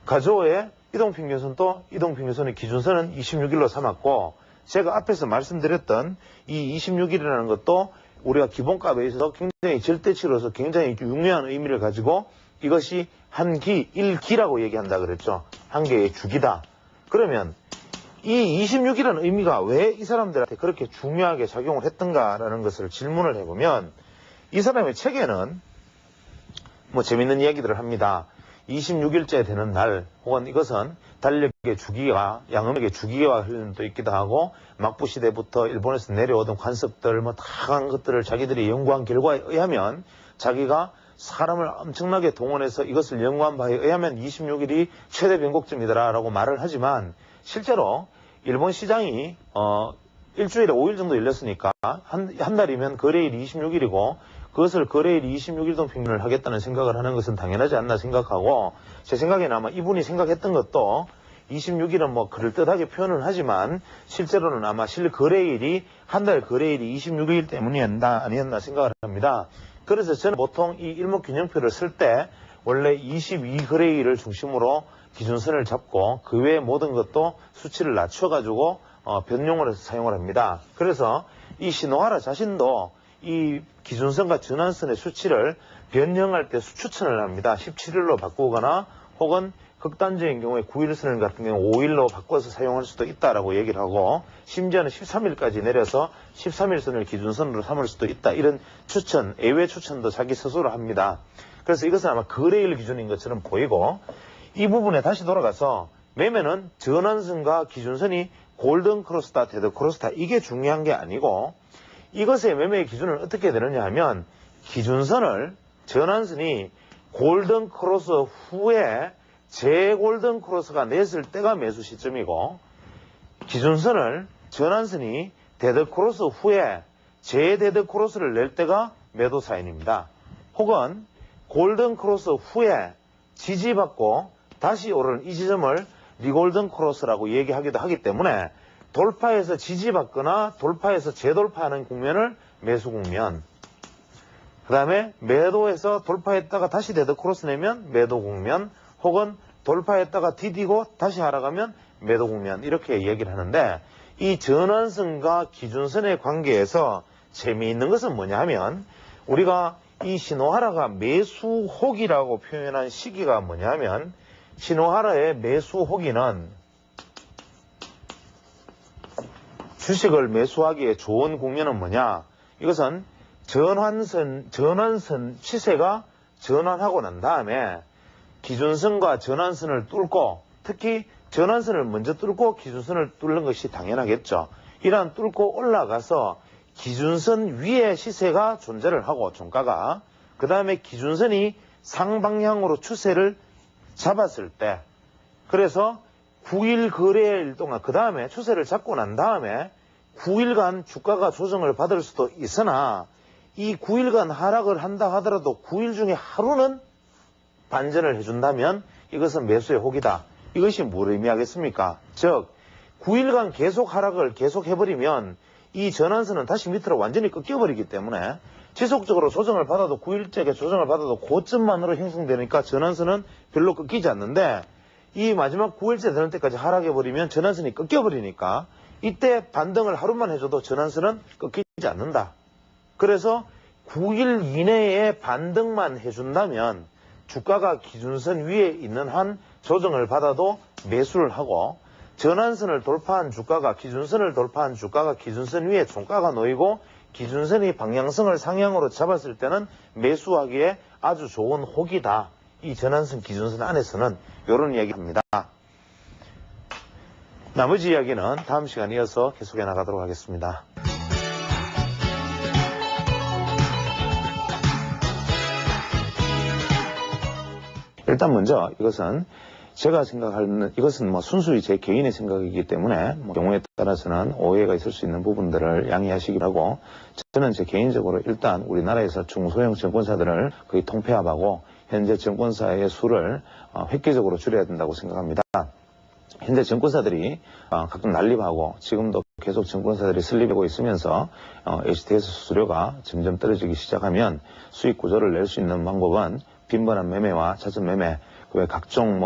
A: 가조의 이동평균선도 이동평균선의 기준선은 26일로 삼았고, 제가 앞에서 말씀드렸던 이 26일이라는 것도 우리가 기본값에 있어서 굉장히 절대치로서 굉장히 중요한 의미를 가지고 이것이 한 기, 1기라고 얘기한다 그랬죠. 한 개의 주기다. 그러면 이 26이라는 의미가 왜 이 사람들한테 그렇게 중요하게 작용을 했던가라는 것을 질문을 해보면, 이 사람의 책에는 뭐 재밌는 이야기들을 합니다. 26일째 되는 날, 혹은 이것은 달력의 주기와 양음역의 주기와 흐름도 있기도 하고, 막부 시대부터 일본에서 내려오던 관습들 뭐 다양한 것들을 자기들이 연구한 결과에 의하면, 자기가 사람을 엄청나게 동원해서 이것을 연구한 바에 의하면 26일이 최대 변곡점이더라라고 말을 하지만, 실제로 일본 시장이 일주일에 5일 정도 열렸으니까 한 달이면 거래일이 26일이고 그것을 거래일 26일동 평균을 하겠다는 생각을 하는 것은 당연하지 않나 생각하고, 제 생각에는 아마 이분이 생각했던 것도 26일은 뭐 그럴듯하게 표현을 하지만 실제로는 아마 거래일이 한 달 거래일이 26일 때문이었나 아니었나 생각을 합니다. 그래서 저는 보통 이 일목균형표를 쓸 때 원래 22거래일을 중심으로 기준선을 잡고 그 외의 모든 것도 수치를 낮춰가지고 변용을 해서 사용을 합니다. 그래서 이 시노하라 자신도 이 기준선과 전환선의 수치를 변형할 때 수추천을 합니다. 17일로 바꾸거나 혹은 극단적인 경우에 9일선 같은 경우 5일로 바꿔서 사용할 수도 있다라고 얘기를 하고, 심지어는 13일까지 내려서 13일선을 기준선으로 삼을 수도 있다. 이런 추천, 예외 추천도 자기 스스로 합니다. 그래서 이것은 아마 거래일 기준인 것처럼 보이고, 이 부분에 다시 돌아가서 매매는 전환선과 기준선이 골든 크로스다, 데드 크로스다, 이게 중요한 게 아니고, 이것의 매매의 기준은 어떻게 되느냐 하면, 기준선을 전환선이 골든 크로스 후에 재골든 크로스가 냈을 때가 매수 시점이고, 기준선을 전환선이 데드 크로스 후에 재데드 크로스를 낼 때가 매도 사인입니다. 혹은 골든 크로스 후에 지지받고 다시 오르는 이 지점을 리골든 크로스라고 얘기하기도 하기 때문에 돌파에서 지지받거나 돌파에서 재돌파하는 국면을 매수 국면, 그 다음에 매도에서 돌파했다가 다시 데드 크로스 내면 매도 국면, 혹은 돌파했다가 디디고 다시 하락하면 매도 국면, 이렇게 얘기를 하는데, 이 전환선과 기준선의 관계에서 재미있는 것은 뭐냐 하면, 우리가 이 신호하라가 매수호기라고 표현한 시기가 뭐냐 하면, 신호하라의 매수호기는 주식을 매수하기에 좋은 국면은 뭐냐? 이것은 전환선 시세가 전환하고 난 다음에 기준선과 전환선을 뚫고, 특히 전환선을 먼저 뚫고 기준선을 뚫는 것이 당연하겠죠. 이러한 뚫고 올라가서 기준선 위에 시세가 존재를 하고, 종가가, 그 다음에 기준선이 상방향으로 추세를 잡았을 때, 그래서 9일 거래일 동안, 그 다음에 추세를 잡고 난 다음에 9일간 주가가 조정을 받을 수도 있으나, 이 9일간 하락을 한다 하더라도 9일 중에 하루는 반전을 해준다면 이것은 매수의 혹이다. 이것이 뭘 의미하겠습니까? 즉 9일간 계속 하락을 계속 해버리면 이 전환선은 다시 밑으로 완전히 꺾여버리기 때문에 지속적으로 조정을 받아도 9일째 조정을 받아도 고점만으로 형성되니까 전환선은 별로 꺾이지 않는데, 이 마지막 9일째 되는 때까지 하락해버리면 전환선이 꺾여버리니까 이때 반등을 하루만 해줘도 전환선은 꺾이지 않는다. 그래서 9일 이내에 반등만 해준다면 주가가 기준선 위에 있는 한 조정을 받아도 매수를 하고, 전환선을 돌파한 주가가 기준선을 돌파한 주가가 기준선 위에 종가가 놓이고 기준선이 방향성을 상향으로 잡았을 때는 매수하기에 아주 좋은 혹이다. 이 전환선 기준선 안에서는 이런 이야기합니다. 나머지 이야기는 다음 시간에 이어서 계속해 나가도록 하겠습니다. 일단 먼저 이것은 제가 생각하는, 이것은 순수히 제 개인의 생각이기 때문에 경우에 따라서는 오해가 있을 수 있는 부분들을 양해하시기 바라고, 저는 제 개인적으로 일단 우리나라에서 중소형 증권사들을 거의 통폐합하고 현재 증권사의 수를 획기적으로 줄여야 된다고 생각합니다. 현재 증권사들이 가끔 난립하고 지금도 계속 증권사들이 설립하고 있으면서 HTS 수수료가 점점 떨어지기 시작하면 수익 구조를 낼 수 있는 방법은 빈번한 매매와 잦은 매매, 그 각종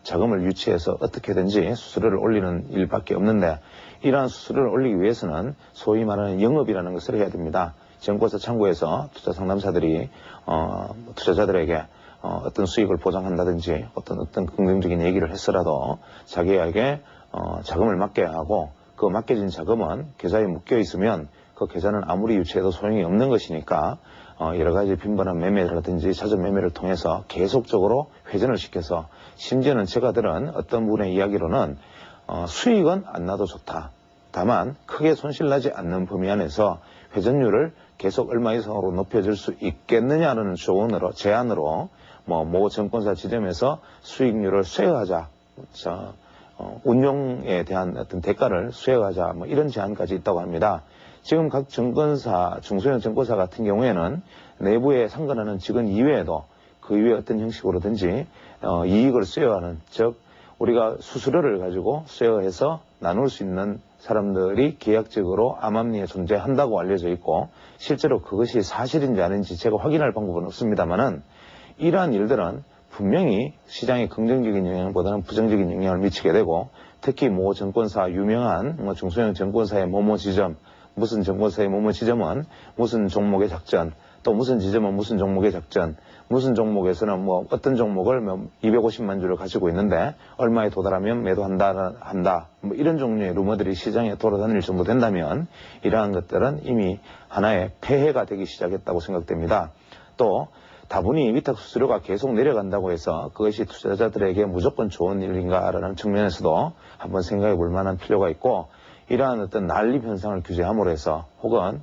A: 자금을 유치해서 어떻게든지 수수료를 올리는 일밖에 없는데, 이러한 수수료를 올리기 위해서는 소위 말하는 영업이라는 것을 해야 됩니다. 증권사 창구에서 투자 상담사들이 투자자들에게 어떤 수익을 보장한다든지 어떤 긍정적인 얘기를 했더라도 자기에게 자금을 맡겨야 하고, 그 맡겨진 자금은 계좌에 묶여 있으면 그 계좌는 아무리 유치해도 소용이 없는 것이니까 여러 가지 빈번한 매매라든지 잦은 매매를 통해서 계속적으로 회전을 시켜서, 심지어는 제가 들은 어떤 분의 이야기로는 수익은 안 나도 좋다. 다만 크게 손실나지 않는 범위 안에서 회전율을 계속 얼마 이상으로 높여줄 수 있겠느냐는 조언으로, 제안으로 모 증권사 지점에서 수익률을 쇄화하자, 운용에 대한 어떤 대가를 쇄화하자, 이런 제안까지 있다고 합니다. 지금 각 증권사, 중소형 증권사 같은 경우에는 내부에 상관하는 직원 이외에도 그 이외 어떤 형식으로든지 이익을 쇄화하는, 즉 우리가 수수료를 가지고 쇄화해서 나눌 수 있는 사람들이 계약적으로 암암리에 존재한다고 알려져 있고, 실제로 그것이 사실인지 아닌지 제가 확인할 방법은 없습니다만은, 이러한 일들은 분명히 시장에 긍정적인 영향보다는 부정적인 영향을 미치게 되고, 특히 모 증권사, 유명한 중소형 증권사의 모모 지점, 무슨 증권사의 모모 지점은 무슨 종목의 작전, 또 무슨 지점은 무슨 종목의 작전, 무슨 종목에서는 어떤 종목을 250만 주를 가지고 있는데 얼마에 도달하면 매도한다, 이런 종류의 루머들이 시장에 돌아다닐 정도 된다면 이러한 것들은 이미 하나의 폐해가 되기 시작했다고 생각됩니다. 또 다분히 위탁 수수료가 계속 내려간다고 해서 그것이 투자자들에게 무조건 좋은 일인가라는 측면에서도 한번 생각해 볼 만한 필요가 있고, 이러한 어떤 난립 현상을 규제함으로 해서, 혹은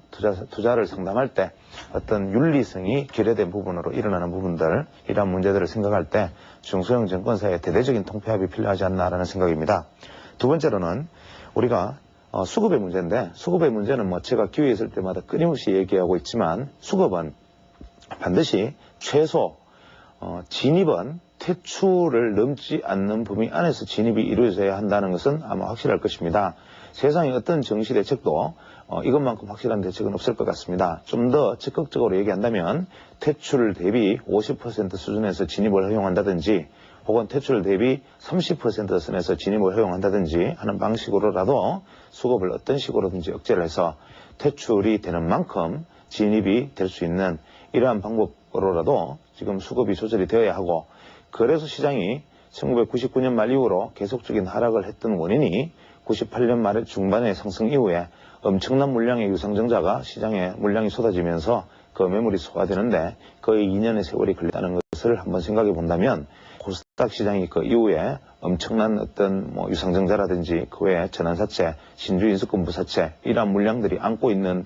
A: 투자를 상담할 때 어떤 윤리성이 결여된 부분으로 일어나는 부분들, 이러한 문제들을 생각할 때 중소형 증권사의 대대적인 통폐합이 필요하지 않나라는 생각입니다. 두 번째로는 우리가 수급의 문제인데, 수급의 문제는 제가 기회 있을 때마다 끊임없이 얘기하고 있지만, 수급은 반드시 최소 진입은 퇴출을 넘지 않는 범위 안에서 진입이 이루어져야 한다는 것은 아마 확실할 것입니다. 세상의 어떤 정시 대책도 이것만큼 확실한 대책은 없을 것 같습니다. 좀 더 적극적으로 얘기한다면 퇴출 대비 50% 수준에서 진입을 허용한다든지 혹은 퇴출 대비 30% 선에서 진입을 허용한다든지 하는 방식으로라도 수급을 어떤 식으로든지 억제를 해서 퇴출이 되는 만큼 진입이 될 수 있는 이러한 방법으로라도 지금 수급이 조절이 되어야 하고, 그래서 시장이 1999년 말 이후로 계속적인 하락을 했던 원인이 98년 말 중반의 상승 이후에 엄청난 물량의 유상증자가 시장에 물량이 쏟아지면서 그 매물이 소화되는데 거의 2년의 세월이 걸렸다는 것을 한번 생각해 본다면, 코스닥 시장이 그 이후에 엄청난 어떤 유상증자라든지 그 외에 전환사채, 신주인수권부사채 이러한 물량들이 안고 있는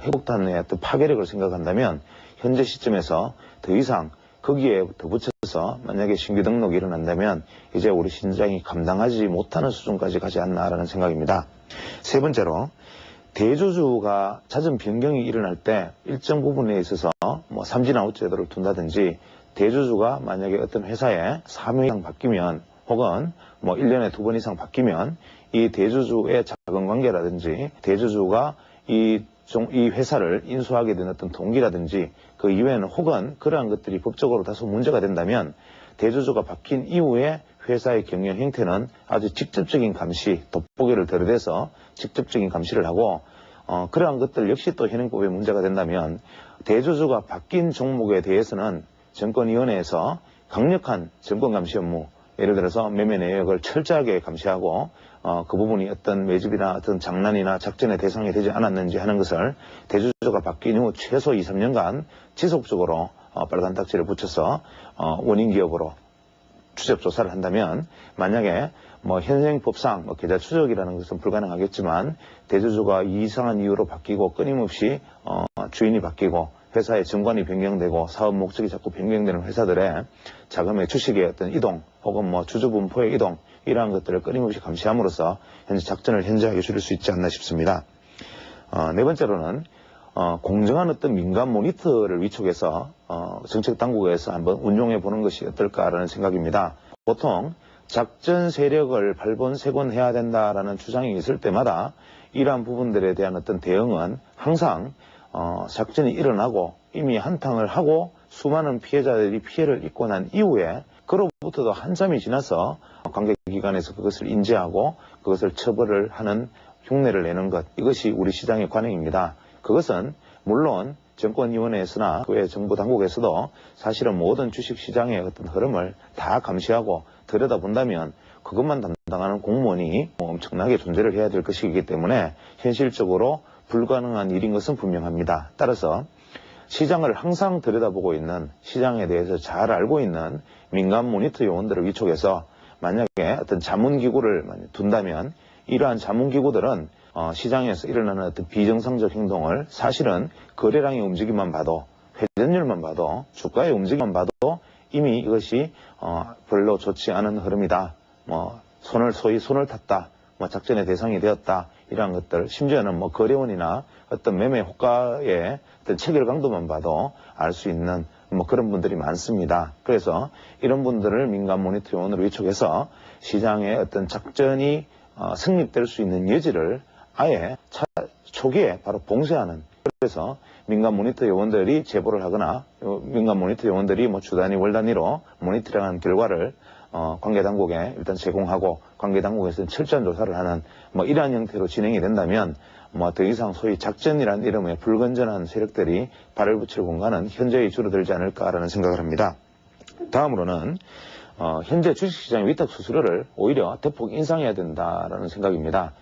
A: 회복단의 어떤 파괴력을 생각한다면 현재 시점에서 더 이상 거기에 더 붙여서 만약에 신규 등록이 일어난다면 이제 우리 시장이 감당하지 못하는 수준까지 가지 않나라는 생각입니다. 세 번째로, 대주주가 잦은 변경이 일어날 때 일정 부분에 있어서 삼진아웃 제도를 둔다든지, 대주주가 만약에 어떤 회사에 3회 이상 바뀌면 혹은 1년에 2번 이상 바뀌면 이 대주주의 자금관계라든지 대주주가 이 회사를 인수하게 된 어떤 동기라든지 그 이외에는 혹은 그러한 것들이 법적으로 다소 문제가 된다면 대주주가 바뀐 이후에 회사의 경영 행태는 아주 직접적인 감시, 돋보기를 들여대서 직접적인 감시를 하고, 그러한 것들 역시 또 현행법에 문제가 된다면 대주주가 바뀐 종목에 대해서는 정권위원회에서 강력한 정권감시 업무, 예를 들어서 매매 내역을 철저하게 감시하고 그 부분이 어떤 매집이나 어떤 장난이나 작전의 대상이 되지 않았는지 하는 것을 대주주가 바뀐 후 최소 2, 3년간 지속적으로 빨간 딱지를 붙여서 원인 기업으로 추적 조사를 한다면, 만약에 현행법상 계좌 추적이라는 것은 불가능하겠지만 대주주가 이상한 이유로 바뀌고 끊임없이 주인이 바뀌고 회사의 정관이 변경되고 사업 목적이 자꾸 변경되는 회사들의 자금의 주식의 어떤 이동 혹은 주주 분포의 이동, 이러한 것들을 끊임없이 감시함으로써 현재 작전을 현저하게 줄일 수 있지 않나 싶습니다. 네 번째로는 공정한 어떤 민간 모니터를 위촉해서 정책 당국에서 한번 운용해 보는 것이 어떨까라는 생각입니다. 보통 작전 세력을 발본색원해야 된다라는 주장이 있을 때마다 이러한 부분들에 대한 어떤 대응은 항상 작전이 일어나고 이미 한탕을 하고 수많은 피해자들이 피해를 입고 난 이후에 그로부터도 한참이 지나서 관계기관에서 그것을 인지하고 그것을 처벌을 하는 흉내를 내는 것, 이것이 우리 시장의 관행입니다. 그것은 물론 정권위원회에서나 그 외 정부 당국에서도 사실은 모든 주식시장의 어떤 흐름을 다 감시하고 들여다본다면 그것만 담당하는 공무원이 엄청나게 존재를 해야 될 것이기 때문에 현실적으로 불가능한 일인 것은 분명합니다. 따라서 시장을 항상 들여다보고 있는, 시장에 대해서 잘 알고 있는 민간 모니터 요원들을 위촉해서 만약에 어떤 자문기구를 둔다면 이러한 자문기구들은 시장에서 일어나는 어떤 비정상적 행동을 사실은 거래량의 움직임만 봐도, 회전율만 봐도, 주가의 움직임만 봐도 이미 이것이 별로 좋지 않은 흐름이다, 소위 손을 탔다, 작전의 대상이 되었다, 이러한 것들, 심지어는 거래원이나 어떤 매매 호가의 어떤 체결 강도만 봐도 알 수 있는 그런 분들이 많습니다. 그래서 이런 분들을 민간 모니터 요원으로 위촉해서 시장의 어떤 작전이 성립될 수 있는 여지를 아예 초기에 바로 봉쇄하는, 그래서 민간 모니터 요원들이 제보를 하거나 민간 모니터 요원들이 주 단위, 월 단위로 모니터링하는 결과를 관계당국에 일단 제공하고 관계당국에서는 철저한 조사를 하는 이러한 형태로 진행이 된다면 더 이상 소위 작전이라는 이름의 불건전한 세력들이 발을 붙일 공간은 현저히 줄어들지 않을까라는 생각을 합니다. 다음으로는 현재 주식시장의 위탁 수수료를 오히려 대폭 인상해야 된다라는 생각입니다.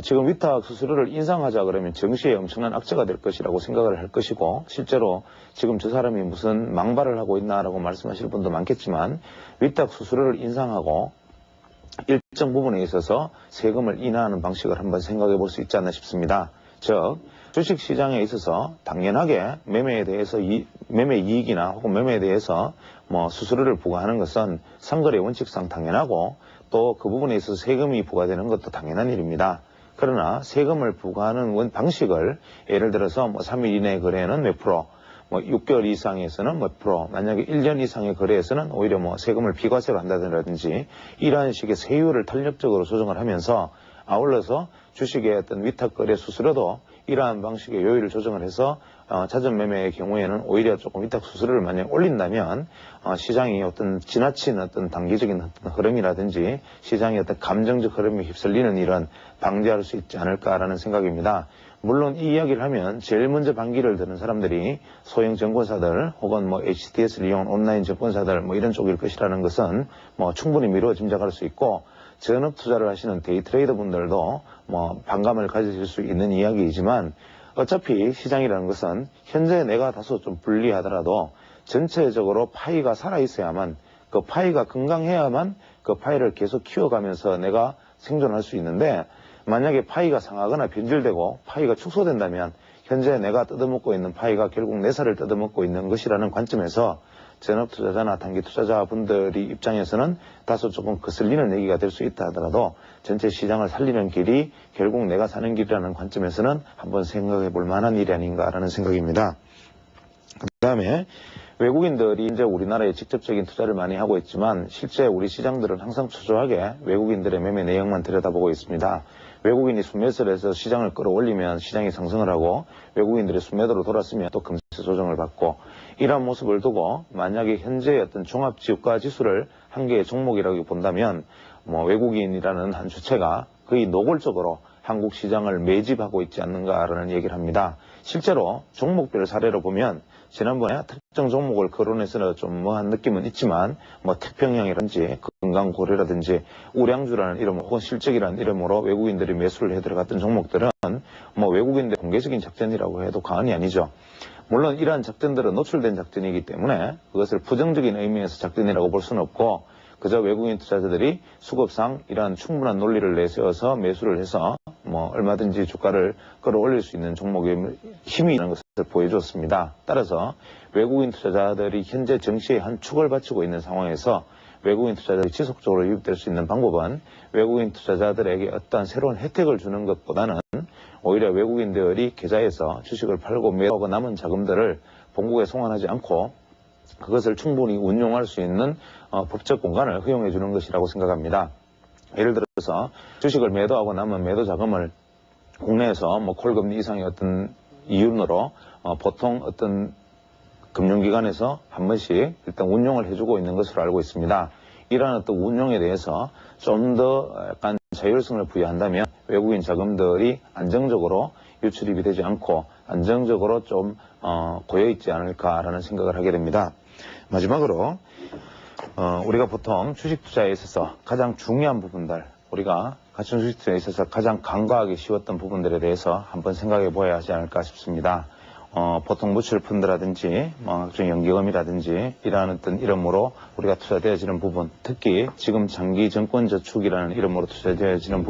A: 지금 위탁 수수료를 인상하자 그러면 정시에 엄청난 악재가 될 것이라고 생각을 할 것이고, 실제로 지금 저 사람이 무슨 망발을 하고 있나라고 말씀하실 분도 많겠지만 위탁 수수료를 인상하고 일정 부분에 있어서 세금을 인하하는 방식을 한번 생각해 볼 수 있지 않나 싶습니다. 즉 주식시장에 있어서 당연하게 매매에 대해서 매매 이익이나 혹은 매매에 대해서 수수료를 부과하는 것은 상거래 원칙상 당연하고 또 그 부분에 있어서 세금이 부과되는 것도 당연한 일입니다. 그러나 세금을 부과하는 방식을 예를 들어서 3일 이내 거래에는 몇 프로, 뭐 6개월 이상에서는 몇 프로, 만약에 1년 이상의 거래에서는 오히려 뭐 세금을 비과세로 한다든지 이러한 식의 세율을 탄력적으로 조정을 하면서 아울러서 주식의 어떤 위탁 거래 수수료도 이러한 방식의 요율을 조정을 해서 자전 매매의 경우에는 오히려 조금 위탁 수수료를 만약 올린다면 시장이 어떤 지나친 어떤 단기적인 어떤 흐름이라든지 시장의 어떤 감정적 흐름에 휩쓸리는 일은 방지할 수 있지 않을까라는 생각입니다. 물론 이 이야기를 하면 제일 먼저 반기를 드는 사람들이 소형 증권사들 혹은 뭐 HTS를 이용한 온라인 증권사들 뭐 이런 쪽일 것이라는 것은 뭐 충분히 미루어 짐작할 수 있고 전업 투자를 하시는 데이트레이더 분들도 뭐 반감을 가지실 수 있는 이야기이지만 어차피 시장이라는 것은 현재 내가 다소 좀 불리하더라도 전체적으로 파이가 살아있어야만 그 파이가 건강해야만 그 파이를 계속 키워가면서 내가 생존할 수 있는데 만약에 파이가 상하거나 변질되고 파이가 축소된다면 현재 내가 뜯어먹고 있는 파이가 결국 내 살을 뜯어먹고 있는 것이라는 관점에서 전업 투자자나 단기 투자자분들이 입장에서는 다소 조금 거슬리는 얘기가 될 수 있다 하더라도 전체 시장을 살리는 길이 결국 내가 사는 길이라는 관점에서는 한번 생각해 볼 만한 일이 아닌가라는 생각입니다. 그 다음에 외국인들이 이제 우리나라에 직접적인 투자를 많이 하고 있지만 실제 우리 시장들은 항상 초조하게 외국인들의 매매 내역만 들여다보고 있습니다. 외국인이 순매수를 해서 시장을 끌어올리면 시장이 상승을 하고 외국인들의 순매도로 돌았으면 또 금세 조정을 받고 이러한 모습을 두고 만약에 현재의 어떤 종합지수가 지수를 한 개의 종목이라고 본다면 뭐 외국인이라는 한 주체가 거의 노골적으로 한국 시장을 매집하고 있지 않는가라는 얘기를 합니다. 실제로 종목별 사례로 보면 지난번에 특정 종목을 거론해서 좀 뭐한 느낌은 있지만 뭐 태평양이라든지 건강고려라든지 우량주라는 이름 혹은 실적이라는 이름으로 외국인들이 매수를 해 들어갔던 종목들은 뭐 외국인들의 공개적인 작전이라고 해도 과언이 아니죠. 물론 이러한 작전들은 노출된 작전이기 때문에 그것을 부정적인 의미에서 작전이라고 볼 수는 없고 그저 외국인 투자자들이 수급상 이러한 충분한 논리를 내세워서 매수를 해서 뭐 얼마든지 주가를 끌어올릴 수 있는 종목의 힘이 있는 것을 보여줬습니다. 따라서 외국인 투자자들이 현재 정시의 한 축을 바치고 있는 상황에서 외국인 투자자들이 지속적으로 유입될 수 있는 방법은 외국인 투자자들에게 어떠한 새로운 혜택을 주는 것보다는 오히려 외국인들이 계좌에서 주식을 팔고 매도하고 남은 자금들을 본국에 송환하지 않고 그것을 충분히 운용할 수 있는 법적 공간을 허용해 주는 것이라고 생각합니다. 예를 들어서 주식을 매도하고 남은 매도 자금을 국내에서 뭐 콜금리 이상의 어떤 이윤으로 보통 어떤 금융기관에서 한 번씩 일단 운용을 해주고 있는 것으로 알고 있습니다. 이러한 어떤 운용에 대해서 좀 더 약간 자율성을 부여한다면 외국인 자금들이 안정적으로 유출입이 되지 않고 안정적으로 좀 고여있지 않을까라는 생각을 하게 됩니다. 마지막으로 우리가 보통 주식 투자에 있어서 가장 중요한 부분들 우리가 가처분 주식 투자에 있어서 가장 간과하기 쉬웠던 부분들에 대해서 한번 생각해 보아야 하지 않을까 싶습니다. 보통 무출펀드라든지 각종 연기금이라든지 이러한 어떤 이름으로 우리가 투자되어지는 부분 특히 지금 장기증권저축이라는 이름으로 투자되어지는 부분